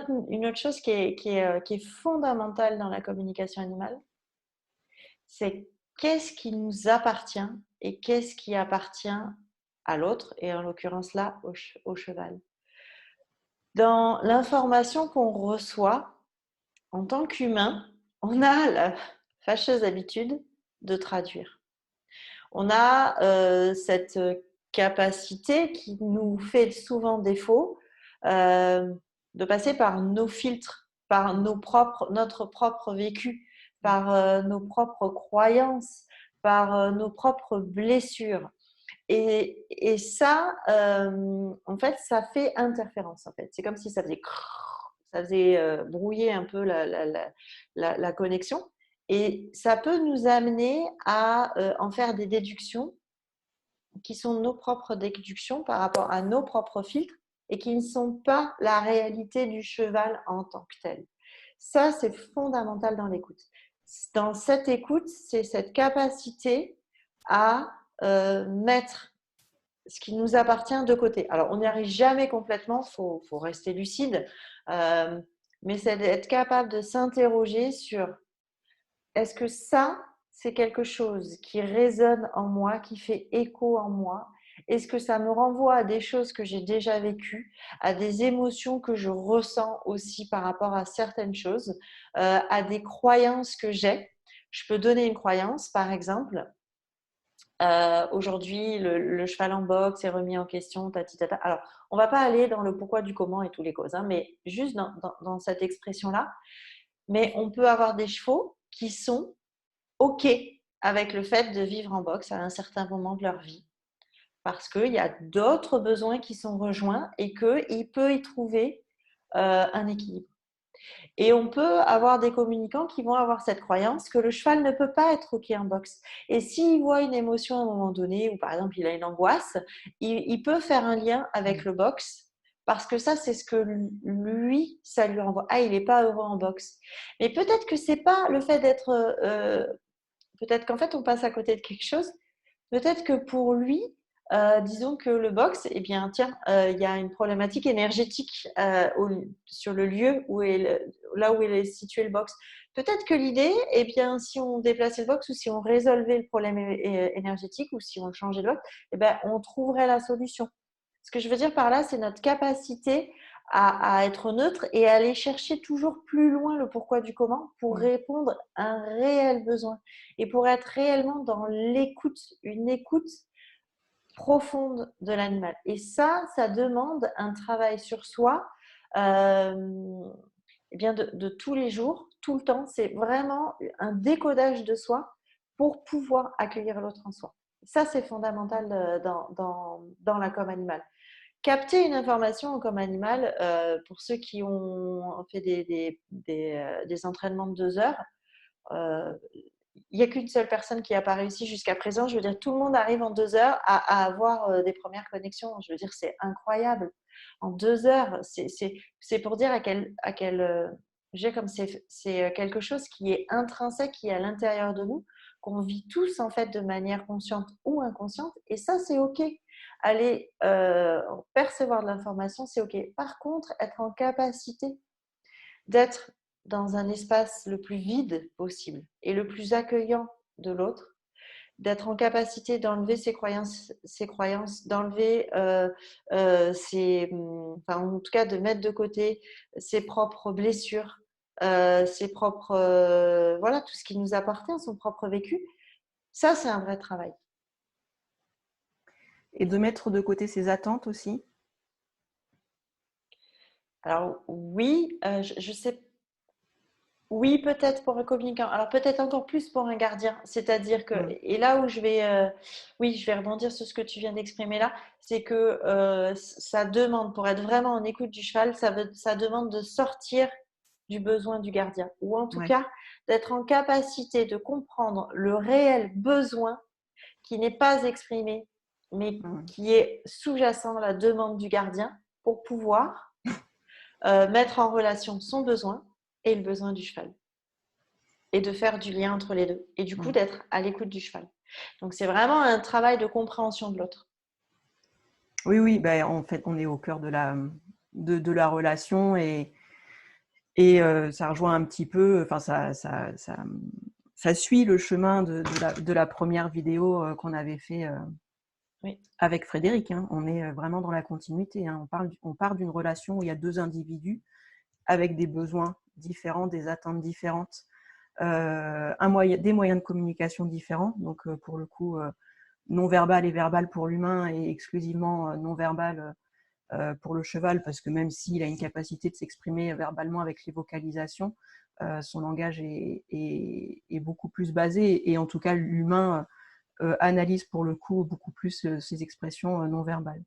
autre chose qui est fondamentale dans la communication animale, c'est qu'est-ce qui nous appartient et qu'est-ce qui appartient à l'autre, et en l'occurrence là, au cheval. Dans l'information qu'on reçoit, en tant qu'humain, on a la fâcheuse habitude de traduire. On a cette capacité qui nous fait souvent défaut de passer par nos filtres, par notre propre vécu, par nos propres croyances, par nos propres blessures. Et ça, en fait, ça fait interférence. En fait, c'est comme si ça faisait brouiller un peu la connexion. Et ça peut nous amener à en faire des déductions qui sont nos propres déductions par rapport à nos propres filtres et qui ne sont pas la réalité du cheval en tant que tel. Ça, c'est fondamental dans l'écoute. Dans cette écoute, c'est cette capacité à mettre ce qui nous appartient de côté. Alors, on n'y arrive jamais complètement, faut rester lucide, mais c'est d'être capable de s'interroger sur est-ce que ça, c'est quelque chose qui résonne en moi, qui fait écho en moi? Est-ce que ça me renvoie à des choses que j'ai déjà vécues, à des émotions que je ressens aussi par rapport à certaines choses, à des croyances que j'ai? Je peux donner une croyance, par exemple. Aujourd'hui, le cheval en boxe est remis en question, tatitata. Alors, on ne va pas aller dans le pourquoi du comment et tous les causes, hein, mais juste dans cette expression-là. Mais on peut avoir des chevaux qui sont OK avec le fait de vivre en boxe à un certain moment de leur vie. Parce qu'il y a d'autres besoins qui sont rejoints et qu'il peut y trouver un équilibre. Et on peut avoir des communicants qui vont avoir cette croyance que le cheval ne peut pas être OK en boxe. Et s'il voit une émotion à un moment donné, ou par exemple il a une angoisse, il peut faire un lien avec le boxe parce que ça, c'est ce que lui, ça lui renvoie. Ah, il n'est pas heureux en boxe. Mais peut-être que c'est pas le fait d'être... peut-être qu'en fait, on passe à côté de quelque chose. Peut-être que pour lui, disons que le box, eh bien, tiens, il y a une problématique énergétique sur le lieu là où est situé le box. Peut-être que l'idée, eh bien, si on déplaçait le box ou si on résolvait le problème énergétique ou si on changeait de box, eh bien, on trouverait la solution. Ce que je veux dire par là, c'est notre capacité à être neutre et à aller chercher toujours plus loin le pourquoi du comment pour répondre à un réel besoin et pour être réellement dans l'écoute, une écoute profonde de l'animal. Et ça demande un travail sur soi eh bien de tous les jours, tout le temps. C'est vraiment un décodage de soi pour pouvoir accueillir l'autre en soi. Ça, c'est fondamental dans la com animale. Capter une information en com animal, pour ceux qui ont fait des entraînements de 2 heures, il n'y a qu'une seule personne qui n'a pas réussi jusqu'à présent. Je veux dire, tout le monde arrive en 2 heures à avoir des premières connexions. Je veux dire, c'est incroyable. En 2 heures, c'est pour dire comme c'est quelque chose qui est intrinsèque, qui est à l'intérieur de nous, qu'on vit tous en fait de manière consciente ou inconsciente. Et ça, c'est OK. Aller percevoir de l'information, c'est OK. Par contre, être en capacité d'être dans un espace le plus vide possible et le plus accueillant de l'autre, d'être en capacité d'enlever ses croyances, d'enlever enfin, en tout cas de mettre de côté ses propres blessures, ses propres, voilà, tout ce qui nous appartient, son propre vécu. Ça, c'est un vrai travail. Et de mettre de côté ses attentes aussi. Alors oui, je sais. Oui, peut-être pour un communicant. Alors peut-être encore plus pour un gardien. C'est-à-dire que, et là où oui, je vais rebondir sur ce que tu viens d'exprimer là, c'est que ça demande, pour être vraiment en écoute du cheval, ça demande de sortir du besoin du gardien. Ou en tout cas, d'être en capacité de comprendre le réel besoin qui n'est pas exprimé, mais qui est sous-jacent à la demande du gardien pour pouvoir mettre en relation son besoin et le besoin du cheval. Et de faire du lien entre les deux. Et du coup, d'être à l'écoute du cheval. Donc, c'est vraiment un travail de compréhension de l'autre. Oui, oui, ben, en fait, on est au cœur de la relation et ça rejoint un petit peu, enfin, ça suit le chemin de la première vidéo qu'on avait fait avec Frédéric. Hein. On est vraiment dans la continuité. Hein. On part d'une relation où il y a 2 individus avec des besoins différents, des attentes différentes, des moyens de communication différents. Donc, pour le coup, non-verbal et verbal pour l'humain et exclusivement non-verbal pour le cheval, parce que même s'il a une capacité de s'exprimer verbalement avec les vocalisations, son langage est beaucoup plus basé, et en tout cas l'humain analyse pour le coup beaucoup plus ses expressions non verbales.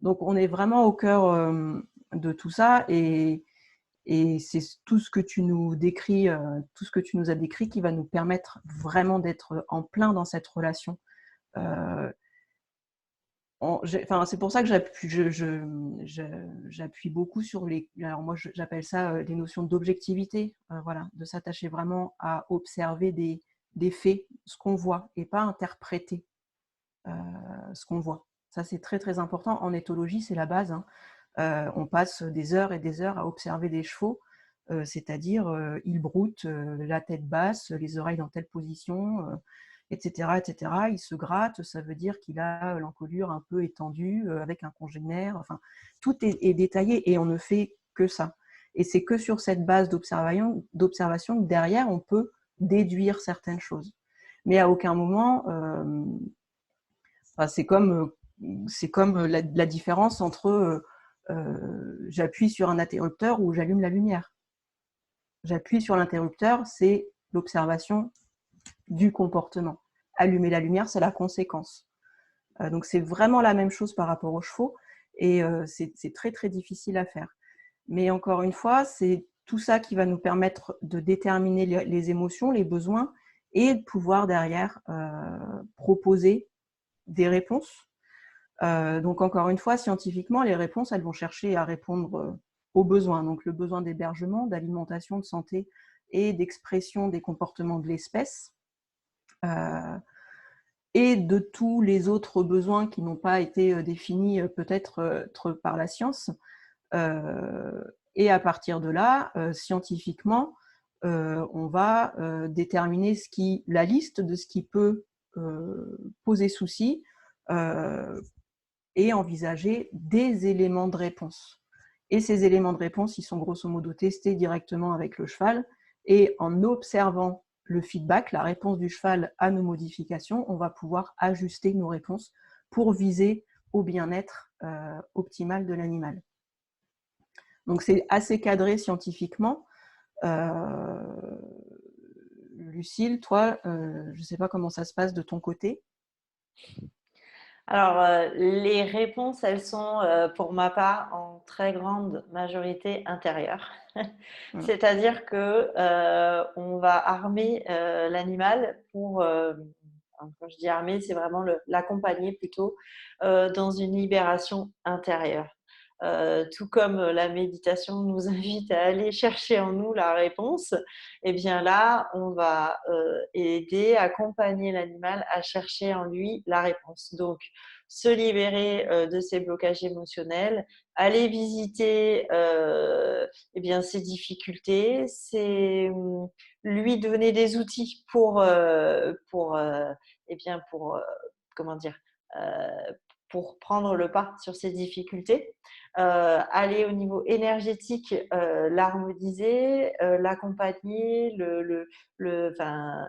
Donc on est vraiment au cœur de tout ça, et c'est tout ce que tu nous décris, tout ce que tu nous as décrit qui va nous permettre vraiment d'être en plein dans cette relation. C'est pour ça que j'appuie beaucoup sur alors moi j'appelle ça les notions d'objectivité, voilà, de s'attacher vraiment à observer des faits, ce qu'on voit, et pas interpréter ce qu'on voit. Ça, c'est très très important. En éthologie, c'est la base. Hein. On passe des heures et des heures à observer des chevaux, c'est-à-dire ils broutent la tête basse, les oreilles dans telle position, etc., etc. Il se gratte, ça veut dire qu'il a l'encolure un peu étendue avec un congénère. Enfin, tout est détaillé et on ne fait que ça. Et c'est que sur cette base d'observation que derrière, on peut déduire certaines choses. Mais à aucun moment, c'est comme la différence entre j'appuie sur un interrupteur ou j'allume la lumière. J'appuie sur l'interrupteur, c'est l'observation du comportement. Allumer la lumière, c'est la conséquence. Donc c'est vraiment la même chose par rapport aux chevaux, et c'est très très difficile à faire. Mais encore une fois, c'est tout ça qui va nous permettre de déterminer les émotions, les besoins, et de pouvoir derrière proposer des réponses. Donc encore une fois, scientifiquement, les réponses, elles vont chercher à répondre aux besoins. Donc le besoin d'hébergement, d'alimentation, de santé et d'expression des comportements de l'espèce. Et de tous les autres besoins qui n'ont pas été définis peut-être par la science. Et à partir de là, scientifiquement, on va déterminer la liste de ce qui peut poser souci et envisager des éléments de réponse. Et ces éléments de réponse, ils sont grosso modo testés directement avec le cheval. Et en observant le feedback, la réponse du cheval à nos modifications, on va pouvoir ajuster nos réponses pour viser au bien-être optimal de l'animal. Donc c'est assez cadré scientifiquement. Lucille, toi, je ne sais pas comment ça se passe de ton côté. Alors, les réponses, elles sont, pour ma part, en très grande majorité intérieures. C'est-à-dire que on va armer l'animal pour, quand je dis armer, c'est vraiment l'accompagner plutôt dans une libération intérieure. Tout comme la méditation nous invite à aller chercher en nous la réponse, et bien là, on va aider, accompagner l'animal à chercher en lui la réponse. Donc, se libérer de ses blocages émotionnels, aller visiter eh bien, ses difficultés, c'est lui donner des outils eh bien, comment dire, pour prendre le pas sur ses difficultés, aller au niveau énergétique, l'harmoniser, l'accompagner, enfin,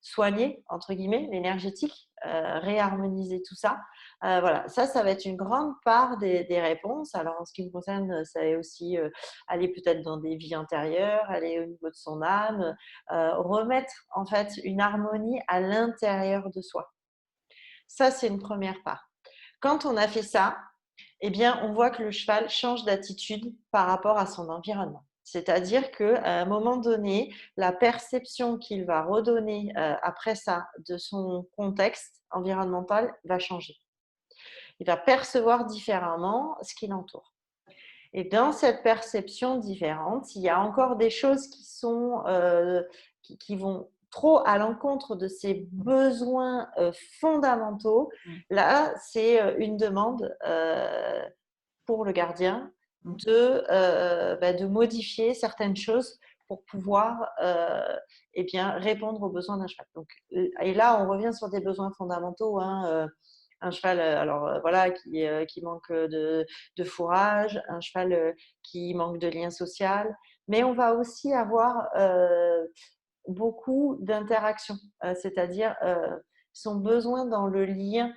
soigner, entre guillemets, l'énergétique, réharmoniser tout ça. Voilà, ça va être une grande part des réponses. Alors, en ce qui me concerne, ça est aussi aller peut-être dans des vies antérieures, aller au niveau de son âme, remettre en fait une harmonie à l'intérieur de soi. Ça, c'est une première part. Quand on a fait ça, eh bien, on voit que le cheval change d'attitude par rapport à son environnement. C'est-à-dire qu'à un moment donné, la perception qu'il va redonner après ça de son contexte environnemental va changer. Il va percevoir différemment ce qui l'entoure. Et dans cette perception différente, il y a encore des choses qui vont trop à l'encontre de ses besoins fondamentaux. Là, c'est une demande pour le gardien de modifier certaines choses pour pouvoir eh bien, répondre aux besoins d'un cheval. Donc, et là, on revient sur des besoins fondamentaux. Un cheval voilà, qui manque de fourrage, un cheval qui manque de lien social, mais on va aussi avoir beaucoup d'interactions, c'est-à-dire son besoin dans le lien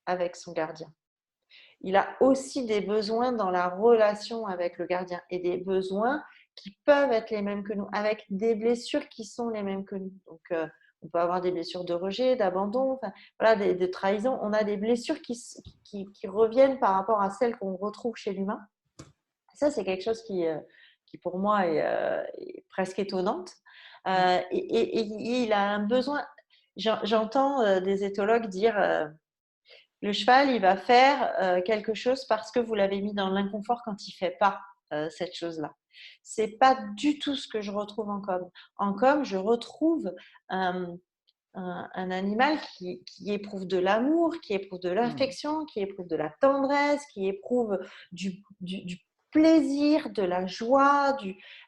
avec son gardien. Il a aussi des besoins dans la relation avec le gardien et des besoins qui peuvent être les mêmes que nous, avec des blessures qui sont les mêmes que nous. Donc, on peut avoir des blessures de rejet, d'abandon, enfin, voilà, de trahison. On a des blessures qui reviennent par rapport à celles qu'on retrouve chez l'humain. Ça, c'est quelque chose qui pour moi, est presque étonnante. Et il a un besoin. J'entends des éthologues dire le cheval, il va faire quelque chose parce que vous l'avez mis dans l'inconfort quand il ne fait pas cette chose-là. Ce n'est pas du tout ce que je retrouve en com. En com, je retrouve un animal qui éprouve de l'amour, qui éprouve de l'affection, qui éprouve de la tendresse, qui éprouve du plaisir, de la joie.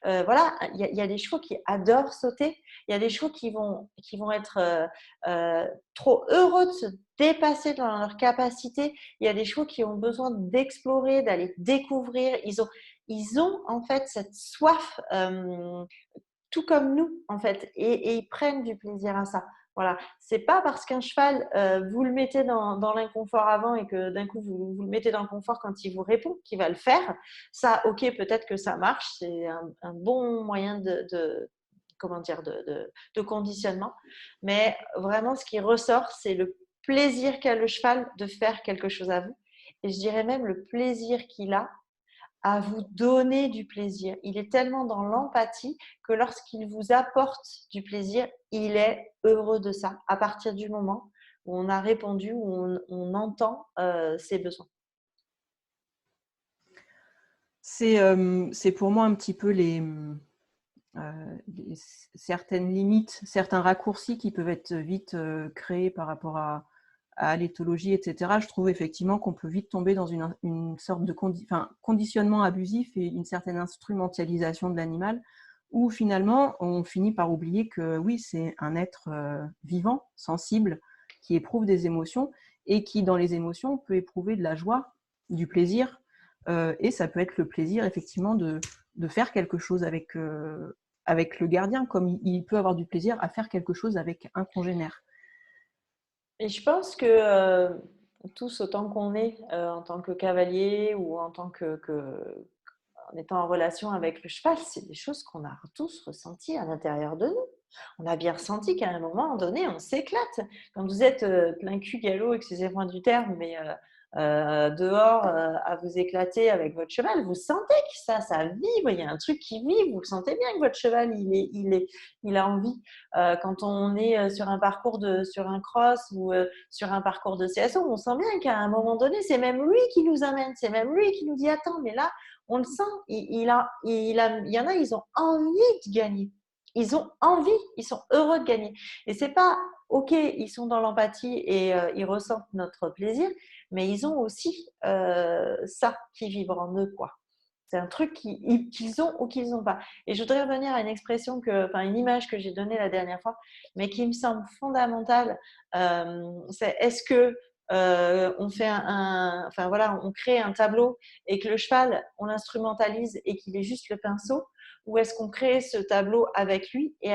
Voilà, il y a des chevaux qui adorent sauter. Il y a des chevaux qui vont être trop heureux de se dépasser dans leur capacité. Il y a des chevaux qui ont besoin d'explorer, d'aller découvrir. Ils ont en fait cette soif, tout comme nous en fait, et ils prennent du plaisir à ça. Voilà, c'est pas parce qu'un cheval, vous le mettez dans l'inconfort avant et que d'un coup vous le mettez dans le confort quand il vous répond qu'il va le faire. Ça, ok, peut-être que ça marche, c'est un bon moyen comment dire, de conditionnement. Mais vraiment, ce qui ressort, c'est le plaisir qu'a le cheval de faire quelque chose à vous. Et je dirais même le plaisir qu'il a à vous donner du plaisir. Il est tellement dans l'empathie que lorsqu'il vous apporte du plaisir, il est heureux de ça à partir du moment où on a répondu, où on entend ses besoins. C'est pour moi un petit peu certaines limites, certains raccourcis qui peuvent être vite créés par rapport à l'éthologie, etc. Je trouve effectivement qu'on peut vite tomber dans une sorte de conditionnement abusif et une certaine instrumentalisation de l'animal où finalement on finit par oublier que oui, c'est un être vivant, sensible, qui éprouve des émotions et qui dans les émotions peut éprouver de la joie, du plaisir, Et ça peut être le plaisir effectivement de faire quelque chose avec le gardien, comme il peut avoir du plaisir à faire quelque chose avec un congénère. Et je pense que tous, autant qu'on est en tant que cavalier ou en tant en étant en relation avec le cheval, c'est des choses qu'on a tous ressenties à l'intérieur de nous. On a bien ressenti qu'à un moment donné, on s'éclate. Quand vous êtes plein cul galop, excusez-moi du terme, mais dehors à vous éclater avec votre cheval, vous sentez que ça vibre, il y a un truc qui vibre, vous le sentez bien que votre cheval, il a envie. Quand on est sur un parcours sur un cross ou sur un parcours de CSO, on sent bien qu'à un moment donné, c'est même lui qui nous amène, c'est même lui qui nous dit attends, mais là, on le sent, il y en a, ils ont envie de gagner. Ils ont envie, ils sont heureux de gagner. Et c'est pas, ok, ils sont dans l'empathie et ils ressentent notre plaisir, mais ils ont aussi ça qui vibre en eux, quoi. C'est un truc qu'ils ont ou qu'ils n'ont pas. Et je voudrais revenir à une expression une image que j'ai donnée la dernière fois, mais qui me semble fondamentale. C'est est-ce que on fait on crée un tableau et que le cheval, on l'instrumentalise et qu'il est juste le pinceau, ou est-ce qu'on crée ce tableau avec lui et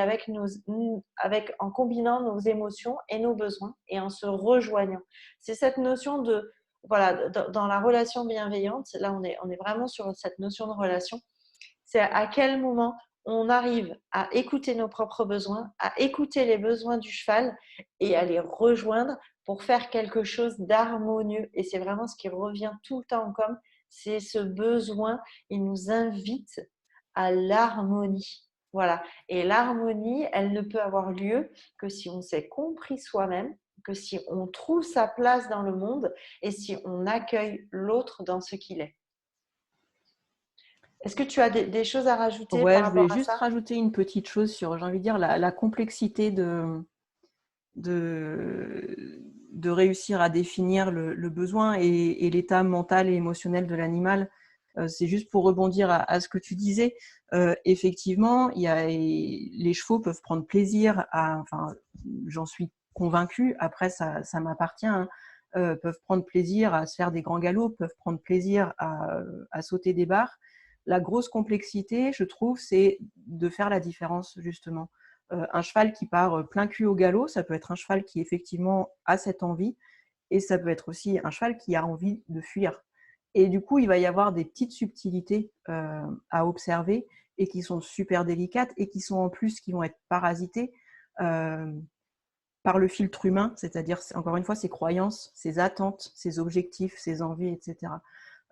en combinant nos émotions et nos besoins et en se rejoignant. C'est cette notion de voilà, dans la relation bienveillante, là on est vraiment sur cette notion de relation, c'est à quel moment on arrive à écouter nos propres besoins, à écouter les besoins du cheval et à les rejoindre pour faire quelque chose d'harmonieux. Et c'est vraiment ce qui revient tout le temps en com, c'est ce besoin, il nous invite à l'harmonie. Voilà. Et l'harmonie, elle ne peut avoir lieu que si on s'est compris soi-même, que si on trouve sa place dans le monde et si on accueille l'autre dans ce qu'il est. Est-ce que tu as des choses à rajouter par Ouais, je voulais rapport à juste ça? rajouter une petite chose sur, j'ai envie de dire, la complexité de réussir à définir le besoin et l'état mental et émotionnel de l'animal. C'est juste pour rebondir à ce que tu disais. Effectivement, les chevaux peuvent prendre plaisir enfin, j'en suis convaincue, après ça m'appartient, hein, peuvent prendre plaisir à se faire des grands galops, peuvent prendre plaisir à sauter des barres. La grosse complexité, je trouve, c'est de faire la différence, justement. Un cheval qui part plein cul au galop, ça peut être un cheval qui effectivement a cette envie, et ça peut être aussi un cheval qui a envie de fuir. Et du coup, il va y avoir des petites subtilités à observer et qui sont super délicates et qui sont en plus qui vont être parasitées par le filtre humain, c'est-à-dire encore une fois ses croyances, ses attentes, ses objectifs, ses envies, etc.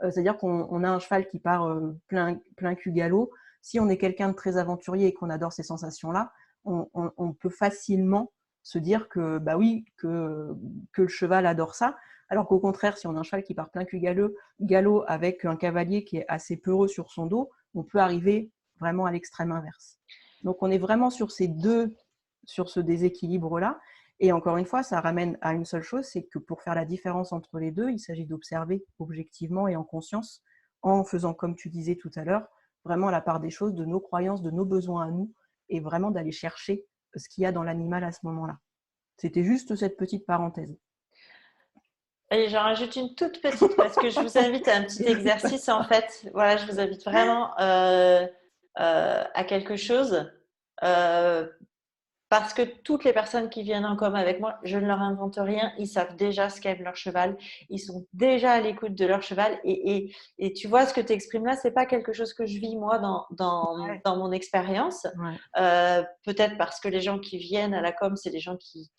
C'est-à-dire qu'on a un cheval qui part plein cul galop. Si on est quelqu'un de très aventurier et qu'on adore ces sensations-là, on peut facilement se dire que bah oui, que le cheval adore ça. Alors qu'au contraire, si on a un cheval qui part plein cul galop avec un cavalier qui est assez peureux sur son dos, on peut arriver vraiment à l'extrême inverse. Donc on est vraiment sur ce déséquilibre-là. Et encore une fois, ça ramène à une seule chose, c'est que pour faire la différence entre les deux, il s'agit d'observer objectivement et en conscience, en faisant, comme tu disais tout à l'heure, vraiment la part des choses, de nos croyances, de nos besoins à nous, et vraiment d'aller chercher ce qu'il y a dans l'animal à ce moment-là. C'était juste cette petite parenthèse. Et j'en rajoute une toute petite parce que je vous invite à un petit exercice en fait. Voilà, je vous invite vraiment à quelque chose. Parce que toutes les personnes qui viennent en com avec moi, je ne leur invente rien. Ils savent déjà ce qu'aime leur cheval. Ils sont déjà à l'écoute de leur cheval. Et tu vois, ce que tu exprimes là, c'est pas quelque chose que je vis moi Ouais. dans mon expérience. Ouais. Peut-être parce que les gens qui viennent à la com, c'est des gens qui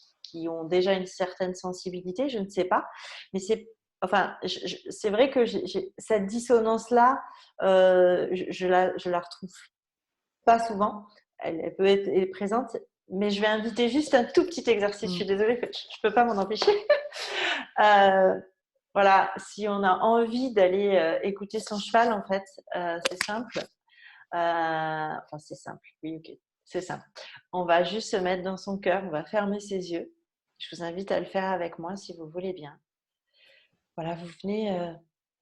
ont déjà une certaine sensibilité. Je ne sais pas. Mais c'est vrai que cette dissonance-là, je la retrouve pas souvent. Elle peut être présente, mais je vais inviter juste un tout petit exercice. Je suis désolée, je ne peux pas m'en empêcher. Voilà, si on a envie d'aller écouter son cheval, en fait, c'est simple. C'est simple, oui, ok, c'est simple. On va juste se mettre dans son cœur, on va fermer ses yeux. Je vous invite à le faire avec moi si vous voulez bien. Voilà, vous venez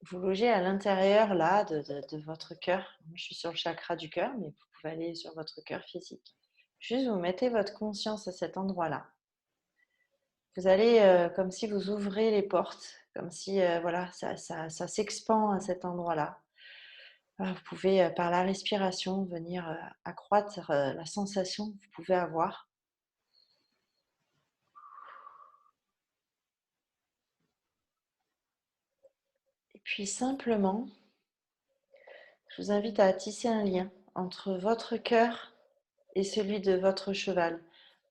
vous loger à l'intérieur là de votre cœur. Moi, je suis sur le chakra du cœur, mais vous pouvez aller sur votre cœur physique. Juste, vous mettez votre conscience à cet endroit-là. vous allez, comme si vous ouvrez les portes, comme si voilà, ça s'expand à cet endroit-là. Voilà, vous pouvez, par la respiration, venir accroître la sensation que vous pouvez avoir. Et puis simplement, je vous invite à tisser un lien entre votre cœur et celui de votre cheval.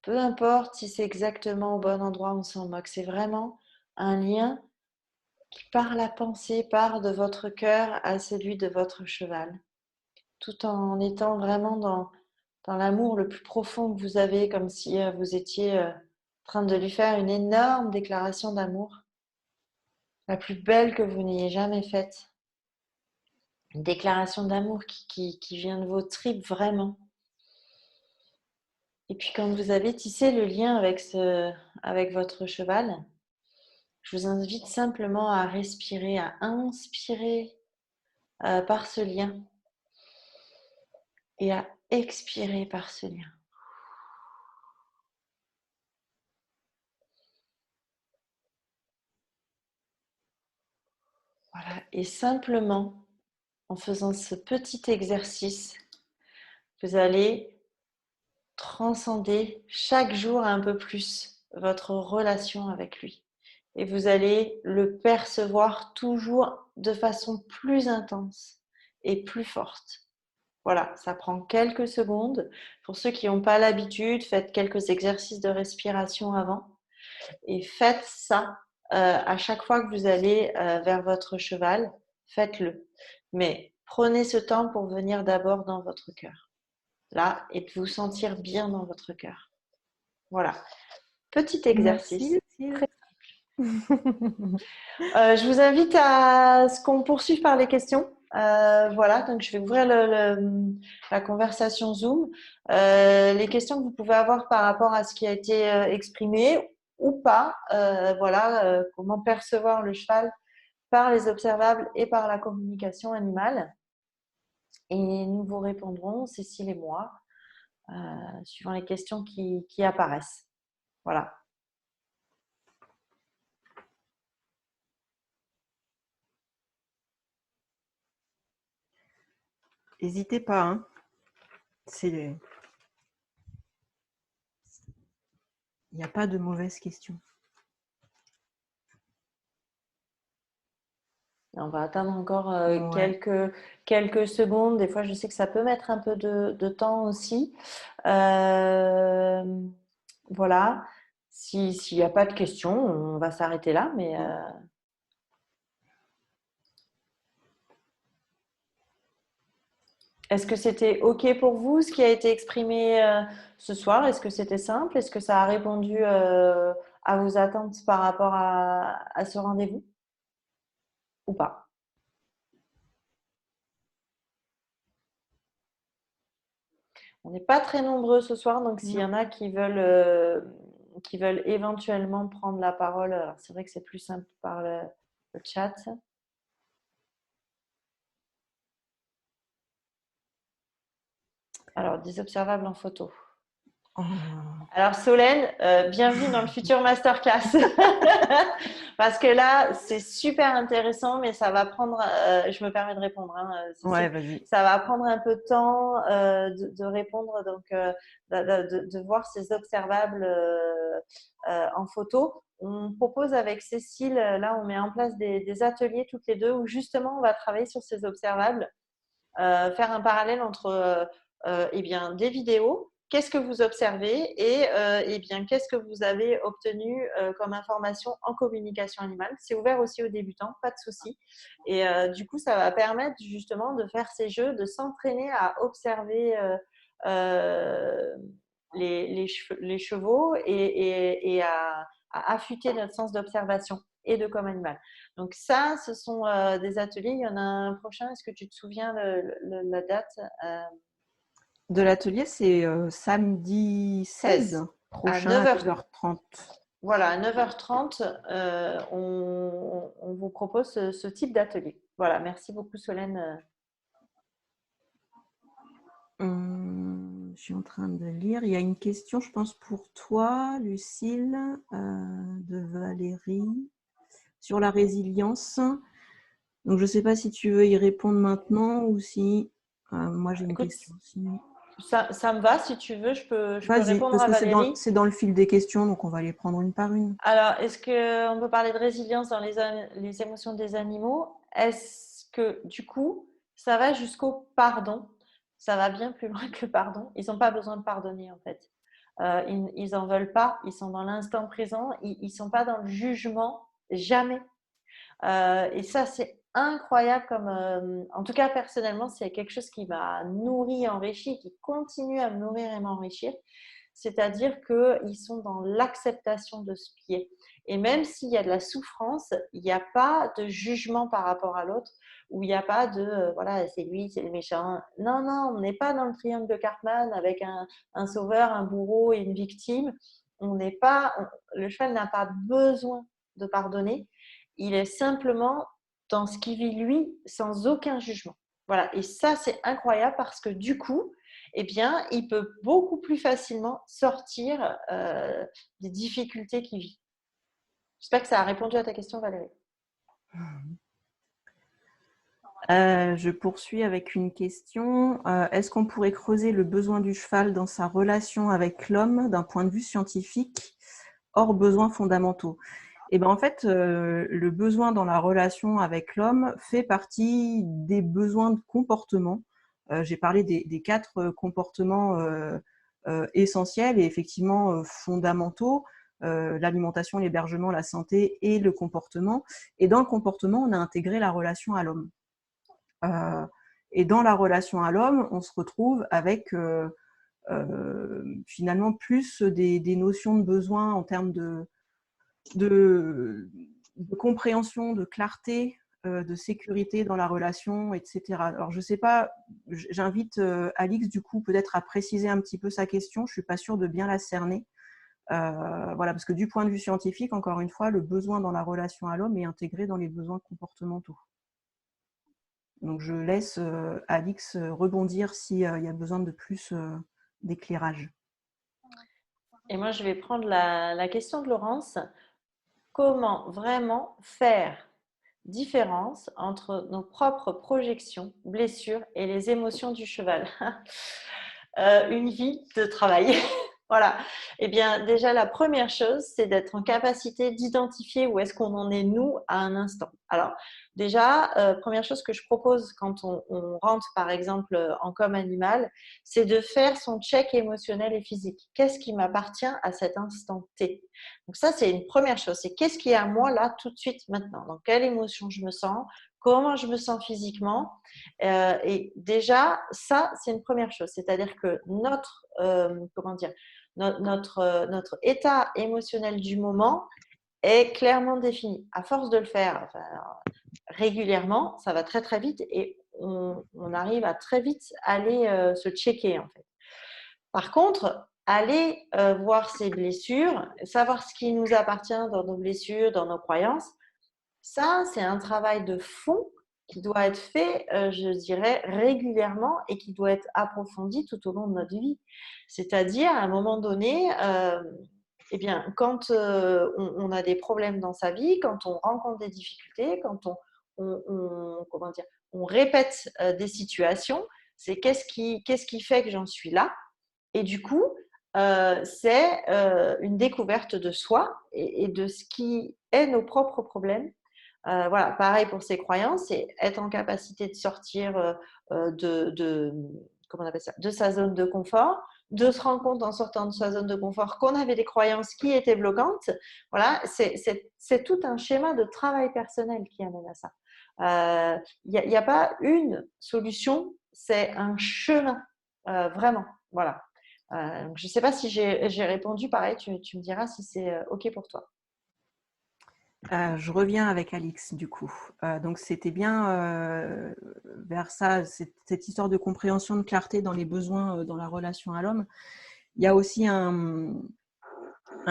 Peu importe si c'est exactement au bon endroit, on s'en moque. C'est vraiment un lien qui, par la pensée, part de votre cœur à celui de votre cheval, tout en étant vraiment dans l'amour le plus profond que vous avez, comme si vous étiez en train de lui faire une énorme déclaration d'amour, la plus belle que vous n'ayez jamais faite. Une déclaration d'amour qui vient de vos tripes vraiment. Et puis quand vous avez tissé le lien avec votre cheval, je vous invite simplement à respirer, à inspirer par ce lien et à expirer par ce lien. Voilà. Et simplement, en faisant ce petit exercice, vous allez transcender chaque jour un peu plus votre relation avec lui. Et vous allez le percevoir toujours de façon plus intense et plus forte. Voilà, ça prend quelques secondes. Pour ceux qui n'ont pas l'habitude, faites quelques exercices de respiration avant et faites ça à chaque fois que vous allez vers votre cheval, faites-le. Mais prenez ce temps pour venir d'abord dans votre cœur, là, et de vous sentir bien dans votre cœur. Voilà, petit exercice. Merci, Lucille. Je vous invite à ce qu'on poursuive par les questions. Voilà, donc je vais ouvrir la conversation Zoom. Les questions que vous pouvez avoir par rapport à ce qui a été exprimé ou pas. Voilà, comment percevoir le cheval par les observables et par la communication animale. Et nous vous répondrons, Cécile et moi, suivant les questions qui apparaissent. Voilà. N'hésitez pas, hein. Il n'y a pas de mauvaises questions. On va attendre encore Ouais. quelques secondes. Des fois, je sais que ça peut mettre un peu de temps aussi. Voilà. S'il n'y a pas de questions, on va s'arrêter là. Mais est-ce que c'était OK pour vous, ce qui a été exprimé ce soir? Est-ce que c'était simple? Est-ce que ça a répondu à vos attentes par rapport à ce rendez-vous ou pas? On n'est pas très nombreux ce soir, donc s'il y en a qui veulent éventuellement prendre la parole, alors c'est vrai que c'est plus simple par le chat. Alors, des observables en photo. Oh. Alors Solène, bienvenue dans le futur masterclass. Parce que là, c'est super intéressant, mais ça va prendre, je me permets de répondre, hein, Ouais, vas-y. ça va prendre un peu de temps de répondre, donc de voir ces observables en photo. On propose avec Cécile, là on met en place des ateliers toutes les deux où justement on va travailler sur ces observables, faire un parallèle entre eh bien, des vidéos. Qu'est-ce que vous observez et eh bien, qu'est-ce que vous avez obtenu comme information en communication animale. C'est ouvert aussi aux débutants, pas de souci. Et du coup, ça va permettre justement de faire ces jeux, de s'entraîner à observer les chevaux et à affûter notre sens d'observation et de comme animal. Donc ça, ce sont des ateliers. Il y en a un prochain. Est-ce que tu te souviens la date De l'atelier, c'est samedi 16 à prochain à 9h. 9h30. Voilà, à 9h30, on vous propose ce type d'atelier. Voilà, merci beaucoup Solène. suis en train de lire. Il y a une question, je pense, pour toi, Lucille, de Valérie, sur la résilience. Donc, je ne sais pas si tu veux y répondre maintenant ou si… moi, j'ai une Écoute, question aussi. ça me va, si tu veux, je peux Vas-y, répondre parce à que Valérie. c'est dans le fil des questions, donc on va les prendre une par une. Alors, est-ce qu'on peut parler de résilience dans les émotions des animaux? Est-ce que, du coup, ça va jusqu'au pardon? Ça va bien plus loin que le pardon. Ils n'ont pas besoin de pardonner, en fait. Ils n'en veulent pas. Ils sont dans l'instant présent. Ils ne sont pas dans le jugement. Jamais. Et ça, c'est incroyable comme, en tout cas personnellement, c'est quelque chose qui m'a nourri, enrichi, qui continue à me nourrir et m'enrichir. C'est-à-dire qu'ils sont dans l'acceptation de ce qui est. Et même s'il y a de la souffrance, il n'y a pas de jugement par rapport à l'autre, où il n'y a pas de voilà, c'est lui, c'est le méchant. Non, non, on n'est pas dans le triangle de Cartman avec un sauveur, un bourreau et une victime. On n'est pas, le cheval n'a pas besoin de pardonner. Il est simplement dans ce qu'il vit lui, sans aucun jugement. Voilà. Et ça, c'est incroyable parce que du coup, eh bien, il peut beaucoup plus facilement sortir des difficultés qu'il vit. J'espère que ça a répondu à ta question, Valérie. Je poursuis avec une question. Est-ce qu'on pourrait creuser le besoin du cheval dans sa relation avec l'homme d'un point de vue scientifique, hors besoins fondamentaux? Et ben en fait, le besoin dans la relation avec l'homme fait partie des besoins de comportement. J'ai parlé des 4 comportements essentiels et effectivement fondamentaux, l'alimentation, l'hébergement, la santé et le comportement. Et dans le comportement, on a intégré la relation à l'homme. Et dans la relation à l'homme, on se retrouve avec finalement plus des notions de besoin en termes de compréhension, de clarté, de sécurité dans la relation, etc. Alors, je ne sais pas, j'invite Alix, du coup, peut-être à préciser un petit peu sa question. Je ne suis pas sûre de bien la cerner. Voilà, parce que du point de vue scientifique, encore une fois, le besoin dans la relation à l'homme est intégré dans les besoins comportementaux. Donc, je laisse Alix rebondir s'il y a besoin de plus d'éclairage. Et moi, je vais prendre la question de Laurence. Comment vraiment faire différence entre nos propres projections, blessures et les émotions du cheval? Une vie de travail. Voilà. Eh bien, déjà, la première chose, c'est d'être en capacité d'identifier où est-ce qu'on en est, nous, à un instant. Alors, déjà, première chose que je propose quand on rentre, par exemple, en com animal, c'est de faire son check émotionnel et physique. Qu'est-ce qui m'appartient à cet instant T? Donc ça, c'est une première chose. C'est qu'est-ce qui est à moi, là, tout de suite, maintenant? Dans quelle émotion je me sens? Comment je me sens physiquement? Et déjà, ça, c'est une première chose. C'est-à-dire que notre état émotionnel du moment est clairement défini. À force de le faire régulièrement, ça va très très vite et on arrive à très vite aller se checker en fait. Par contre, aller voir ses blessures, savoir ce qui nous appartient dans nos blessures, dans nos croyances, ça, c'est un travail de fond qui doit être fait, je dirais, régulièrement et qui doit être approfondi tout au long de notre vie. C'est-à-dire, à un moment donné, eh bien, quand on a des problèmes dans sa vie, quand on rencontre des difficultés, quand comment dire, on répète des situations, c'est qu'est-ce qui fait que j'en suis là? Et du coup, c'est une découverte de soi et de ce qui est nos propres problèmes. Voilà, pareil pour ses croyances, c'est être en capacité de sortir comment on appelle ça, de sa zone de confort, de se rendre compte en sortant de sa zone de confort qu'on avait des croyances qui étaient bloquantes. Voilà, c'est tout un schéma de travail personnel qui amène à ça. Il n'y a pas une solution, c'est un chemin, vraiment. Voilà. Donc je ne sais pas si j'ai répondu, pareil, tu me diras si c'est OK pour toi. Je reviens avec Alix, du coup. Donc, c'était bien vers ça, cette histoire de compréhension, de clarté dans les besoins dans la relation à l'homme. Il y a aussi un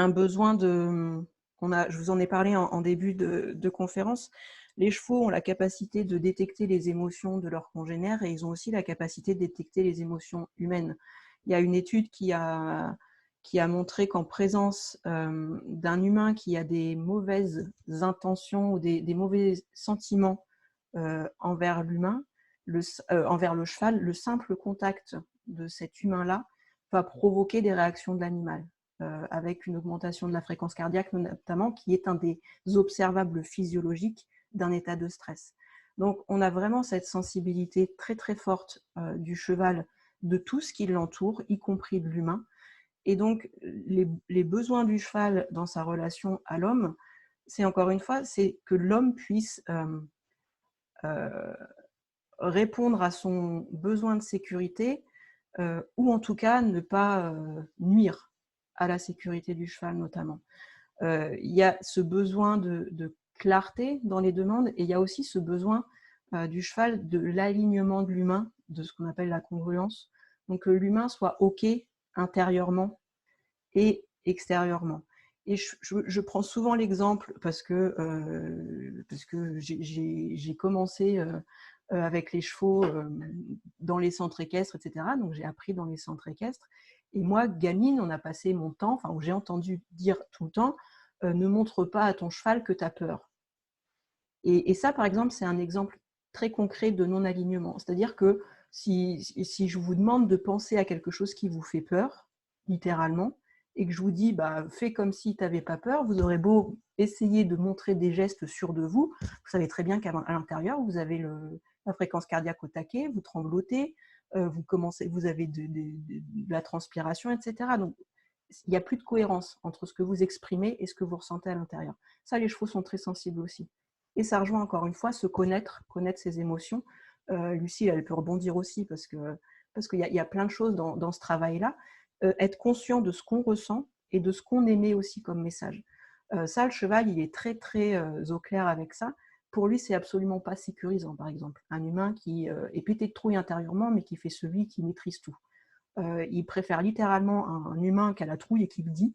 besoin je vous en ai parlé en début de conférence. Les chevaux ont la capacité de détecter les émotions de leurs congénères et ils ont aussi la capacité de détecter les émotions humaines. Il y a une étude qui a montré qu'en présence d'un humain qui a des mauvaises intentions ou des mauvais sentiments envers l'humain, envers le cheval, le simple contact de cet humain-là va provoquer des réactions de l'animal, avec une augmentation de la fréquence cardiaque notamment, qui est un des observables physiologiques d'un état de stress. Donc on a vraiment cette sensibilité très très forte du cheval, de tout ce qui l'entoure, y compris de l'humain. Et donc les besoins du cheval dans sa relation à l'homme, c'est encore une fois, c'est que l'homme puisse répondre à son besoin de sécurité, ou en tout cas ne pas nuire à la sécurité du cheval notamment. Il y a ce besoin de clarté dans les demandes, et il y a aussi ce besoin du cheval de l'alignement de l'humain, de ce qu'on appelle la congruence. Donc que l'humain soit OK intérieurement et extérieurement. Et je prends souvent l'exemple parce que j'ai commencé avec les chevaux dans les centres équestres, etc. Donc j'ai appris dans les centres équestres. Et moi, gamine, on a passé mon temps, enfin, où j'ai entendu dire tout le temps, ne montre pas à ton cheval que tu as peur. Et ça, par exemple, c'est un exemple très concret de non-alignement. C'est-à-dire que si je vous demande de penser à quelque chose qui vous fait peur, littéralement, et que je vous dis, bah, fais comme si tu n'avais pas peur, vous aurez beau essayer de montrer des gestes sûrs de vous, vous savez très bien qu'à l'intérieur, vous avez la fréquence cardiaque au taquet, vous tremblotez, vous avez de la transpiration, etc. Donc, il n'y a plus de cohérence entre ce que vous exprimez et ce que vous ressentez à l'intérieur. Ça, les chevaux sont très sensibles aussi. Et ça rejoint encore une fois se connaître ses émotions. Lucille, elle peut rebondir aussi parce qu'il y a plein de choses dans ce travail-là. Être conscient de ce qu'on ressent et de ce qu'on émet aussi comme message. Ça, le cheval, il est très, très au clair avec ça. Pour lui, c'est absolument pas sécurisant, par exemple. Un humain qui est pété de trouille intérieurement, mais qui fait celui qui maîtrise tout. Il préfère littéralement un humain qui a la trouille et qui le dit,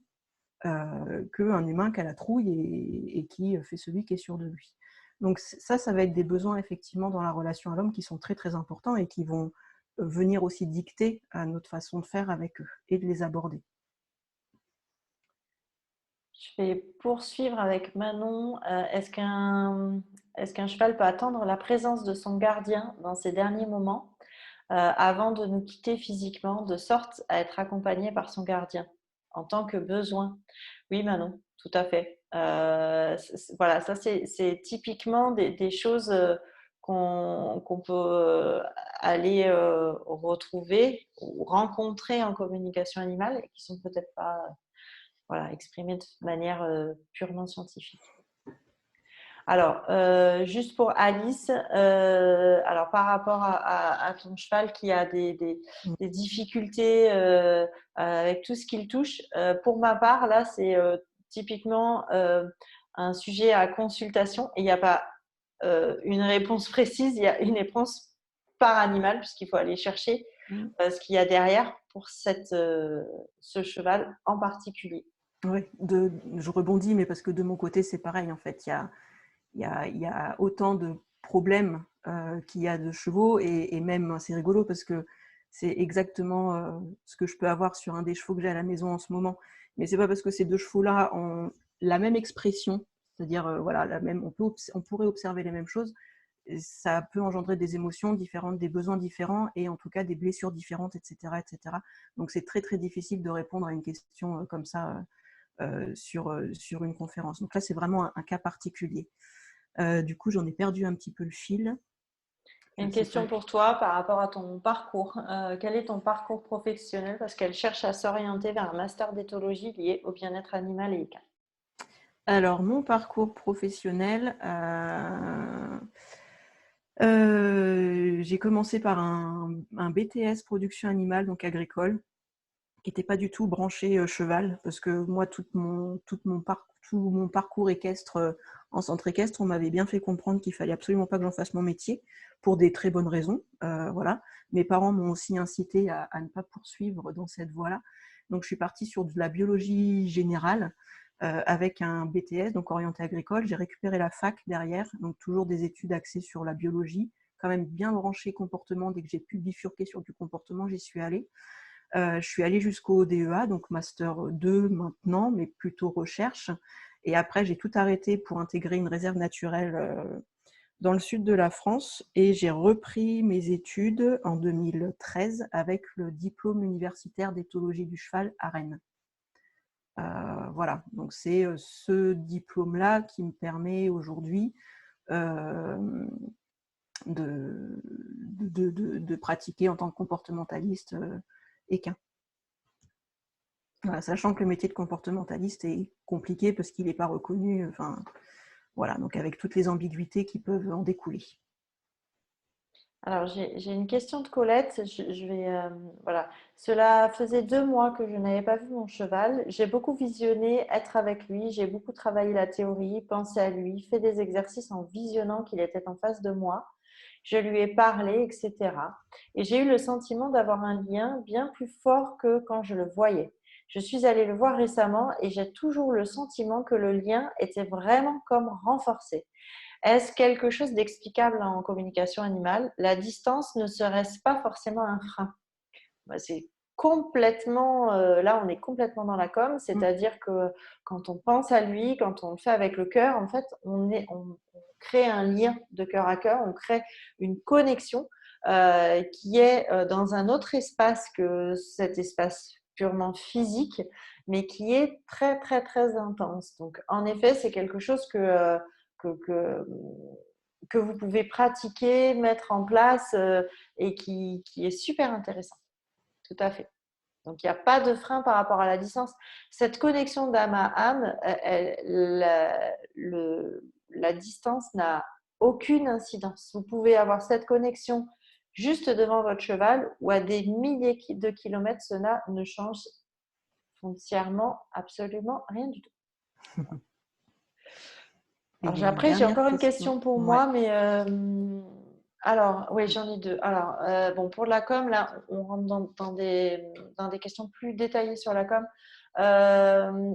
qu'un humain qui a la trouille et qui fait celui qui est sûr de lui. Donc ça va être des besoins effectivement dans la relation à l'homme qui sont très très importants et qui vont venir aussi dicter à notre façon de faire avec eux et de les aborder. Je vais poursuivre avec Manon. Est-ce qu'un cheval peut attendre la présence de son gardien dans ses derniers moments avant de nous quitter physiquement, de sorte à être accompagné par son gardien en tant que besoin? Oui, Manon, tout à fait. Voilà, ça c'est typiquement des choses qu'on peut aller retrouver ou rencontrer en communication animale et qui sont peut-être pas voilà, exprimées de manière purement scientifique. Alors, juste pour Alice, alors par rapport à ton cheval qui a des difficultés avec tout ce qu'il touche, pour ma part, là, c'est typiquement un sujet à consultation et il n'y a pas une réponse précise, il y a une réponse par animal puisqu'il faut aller chercher ce qu'il y a derrière pour ce cheval en particulier. Oui, je rebondis, mais parce que de mon côté, c'est pareil en fait. Il y a autant de problèmes qu'il y a de chevaux et même c'est rigolo parce que c'est exactement ce que je peux avoir sur un des chevaux que j'ai à la maison en ce moment. Mais c'est pas parce que ces deux chevaux-là ont la même expression, c'est-à-dire voilà, on pourrait observer les mêmes choses. Ça peut engendrer des émotions différentes, des besoins différents et en tout cas des blessures différentes, etc., etc. Donc c'est très très difficile de répondre à une question comme ça sur une conférence. Donc là, c'est vraiment un cas particulier. Du coup, j'en ai perdu un petit peu le fil. Une question pour toi par rapport à ton parcours. Quel est ton parcours professionnel? Parce qu'elle cherche à s'orienter vers un master d'éthologie lié au bien-être animal et équin. Alors, mon parcours professionnel, j'ai commencé par un BTS production animale, donc agricole, qui n'était pas du tout branché cheval, parce que moi, tout mon parcours équestre en centre équestre, on m'avait bien fait comprendre qu'il fallait absolument pas que j'en fasse mon métier, pour des très bonnes raisons. Voilà. Mes parents m'ont aussi incité à ne pas poursuivre dans cette voie-là. Donc, je suis partie sur de la biologie générale, avec un BTS, donc orienté agricole. J'ai récupéré la fac derrière, donc toujours des études axées sur la biologie, quand même bien branché comportement. Dès que j'ai pu bifurquer sur du comportement, j'y suis allée. Je suis allée jusqu'au DEA, donc Master 2 maintenant, mais plutôt recherche. Et après, j'ai tout arrêté pour intégrer une réserve naturelle dans le sud de la France. Et j'ai repris mes études en 2013 avec le diplôme universitaire d'éthologie du cheval à Rennes. Voilà, donc c'est ce diplôme-là qui me permet aujourd'hui de pratiquer en tant que comportementaliste équin. Voilà, sachant que le métier de comportementaliste est compliqué parce qu'il n'est pas reconnu, enfin, voilà, donc avec toutes les ambiguïtés qui peuvent en découler. Alors, j'ai une question de Colette. Voilà. Cela faisait 2 mois que je n'avais pas vu mon cheval. J'ai beaucoup visionné être avec lui. J'ai beaucoup travaillé la théorie, pensé à lui, fait des exercices en visionnant qu'il était en face de moi. Je lui ai parlé, etc. Et j'ai eu le sentiment d'avoir un lien bien plus fort que quand je le voyais. Je suis allée le voir récemment et j'ai toujours le sentiment que le lien était vraiment comme renforcé. Est-ce quelque chose d'explicable en communication animale? La distance ne serait-ce pas forcément un frein? C'est complètement, là, on est complètement dans la com, c'est-à-dire que quand on pense à lui, quand on le fait avec le cœur, en fait, on crée un lien de cœur à cœur, on crée une connexion qui est dans un autre espace que cet espace purement physique, mais qui est très, très, très intense. Donc, en effet, c'est quelque chose que, que, que vous pouvez pratiquer, mettre en place et qui est super intéressant. Tout à fait. Donc, il n'y a pas de frein par rapport à la distance. Cette connexion d'âme à âme, la distance n'a aucune incidence. Vous pouvez avoir cette connexion juste devant votre cheval ou à des milliers de kilomètres, cela ne change foncièrement absolument rien du tout. Et Alors, une après, j'ai dernière encore une question. question pour Ouais. moi, mais alors, oui, j'en ai deux. Alors, bon, pour la com, là, on rentre dans des questions plus détaillées sur la com.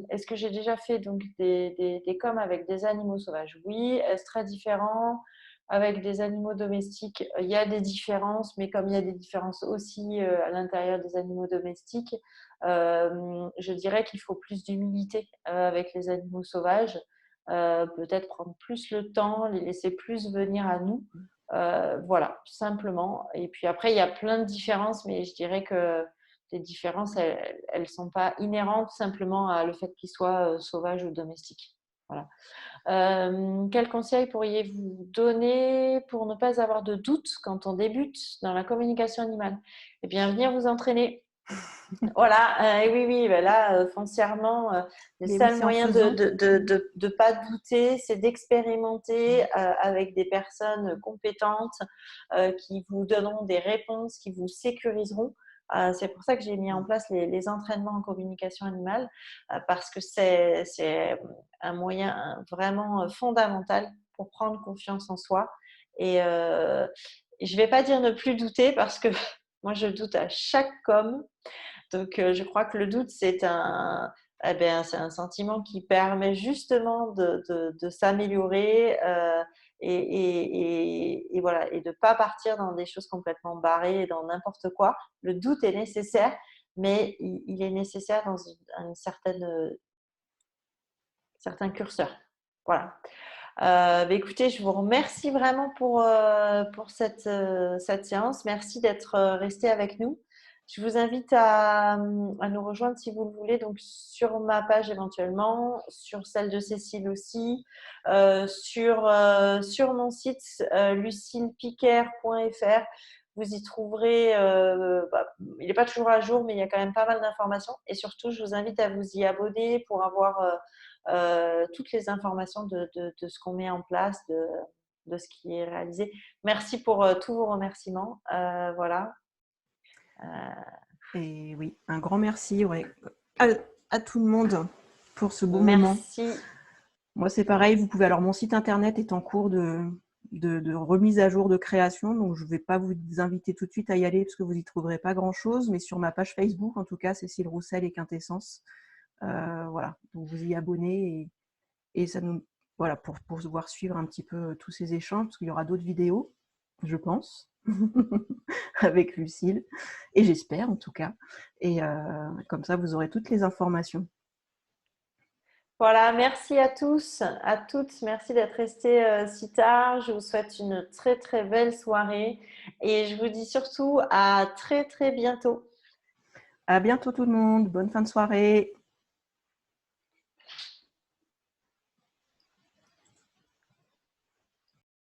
Est-ce que j'ai déjà fait donc des coms avec des animaux sauvages? Oui. Est-ce très différent avec des animaux domestiques? Il y a des différences, mais comme il y a des différences aussi à l'intérieur des animaux domestiques, je dirais qu'il faut plus d'humilité avec les animaux sauvages. Peut-être prendre plus le temps, les laisser plus venir à nous. Voilà, simplement. Et puis après, il y a plein de différences, mais je dirais que les différences, elles ne sont pas inhérentes simplement à le fait qu'ils soient sauvages ou domestiques. Voilà. Quel conseil pourriez-vous donner pour ne pas avoir de doute quand on débute dans la communication animale? Eh bien, venir vous entraîner. Voilà, oui, oui, ben là, foncièrement, le Mais oui, seul c'est en moyen faisant. de pas douter, c'est d'expérimenter avec des personnes compétentes qui vous donneront des réponses, qui vous sécuriseront. C'est pour ça que j'ai mis en place les entraînements en communication animale, parce que c'est un moyen vraiment fondamental pour prendre confiance en soi. Et je ne vais pas dire ne plus douter, parce que moi, je doute à chaque com. Donc, je crois que le doute, c'est un sentiment qui permet justement de s'améliorer et voilà, et de ne pas partir dans des choses complètement barrées et dans n'importe quoi. Le doute est nécessaire, mais il est nécessaire dans un certain curseur. Voilà. Écoutez, je vous remercie vraiment pour cette séance. Merci d'être resté avec nous. Je vous invite à nous rejoindre si vous le voulez, donc sur ma page éventuellement, sur celle de Cécile aussi, sur mon site lucillepiquer.fr. Vous y trouverez, il n'est pas toujours à jour, mais il y a quand même pas mal d'informations. Et surtout, je vous invite à vous y abonner pour avoir toutes les informations de ce qu'on met en place, de ce qui est réalisé. Merci pour tous vos remerciements. Voilà. Et oui, un grand merci ouais, à tout le monde pour ce beau moment. Merci. Moi, c'est pareil. Vous pouvez, alors, mon site internet est en cours de remise à jour de création, donc je ne vais pas vous inviter tout de suite à y aller parce que vous n'y trouverez pas grand-chose, mais sur ma page Facebook, en tout cas, Cécile Roussel et Quintessence. Voilà, donc vous y abonnez et ça voilà, pour pouvoir suivre un petit peu tous ces échanges, parce qu'il y aura d'autres vidéos, je pense. avec Lucille, et j'espère en tout cas. Et comme ça, vous aurez toutes les informations. Voilà, merci à tous, à toutes. Merci d'être restés si tard. Je vous souhaite une très très belle soirée et je vous dis surtout à très très bientôt. À bientôt tout le monde, bonne fin de soirée.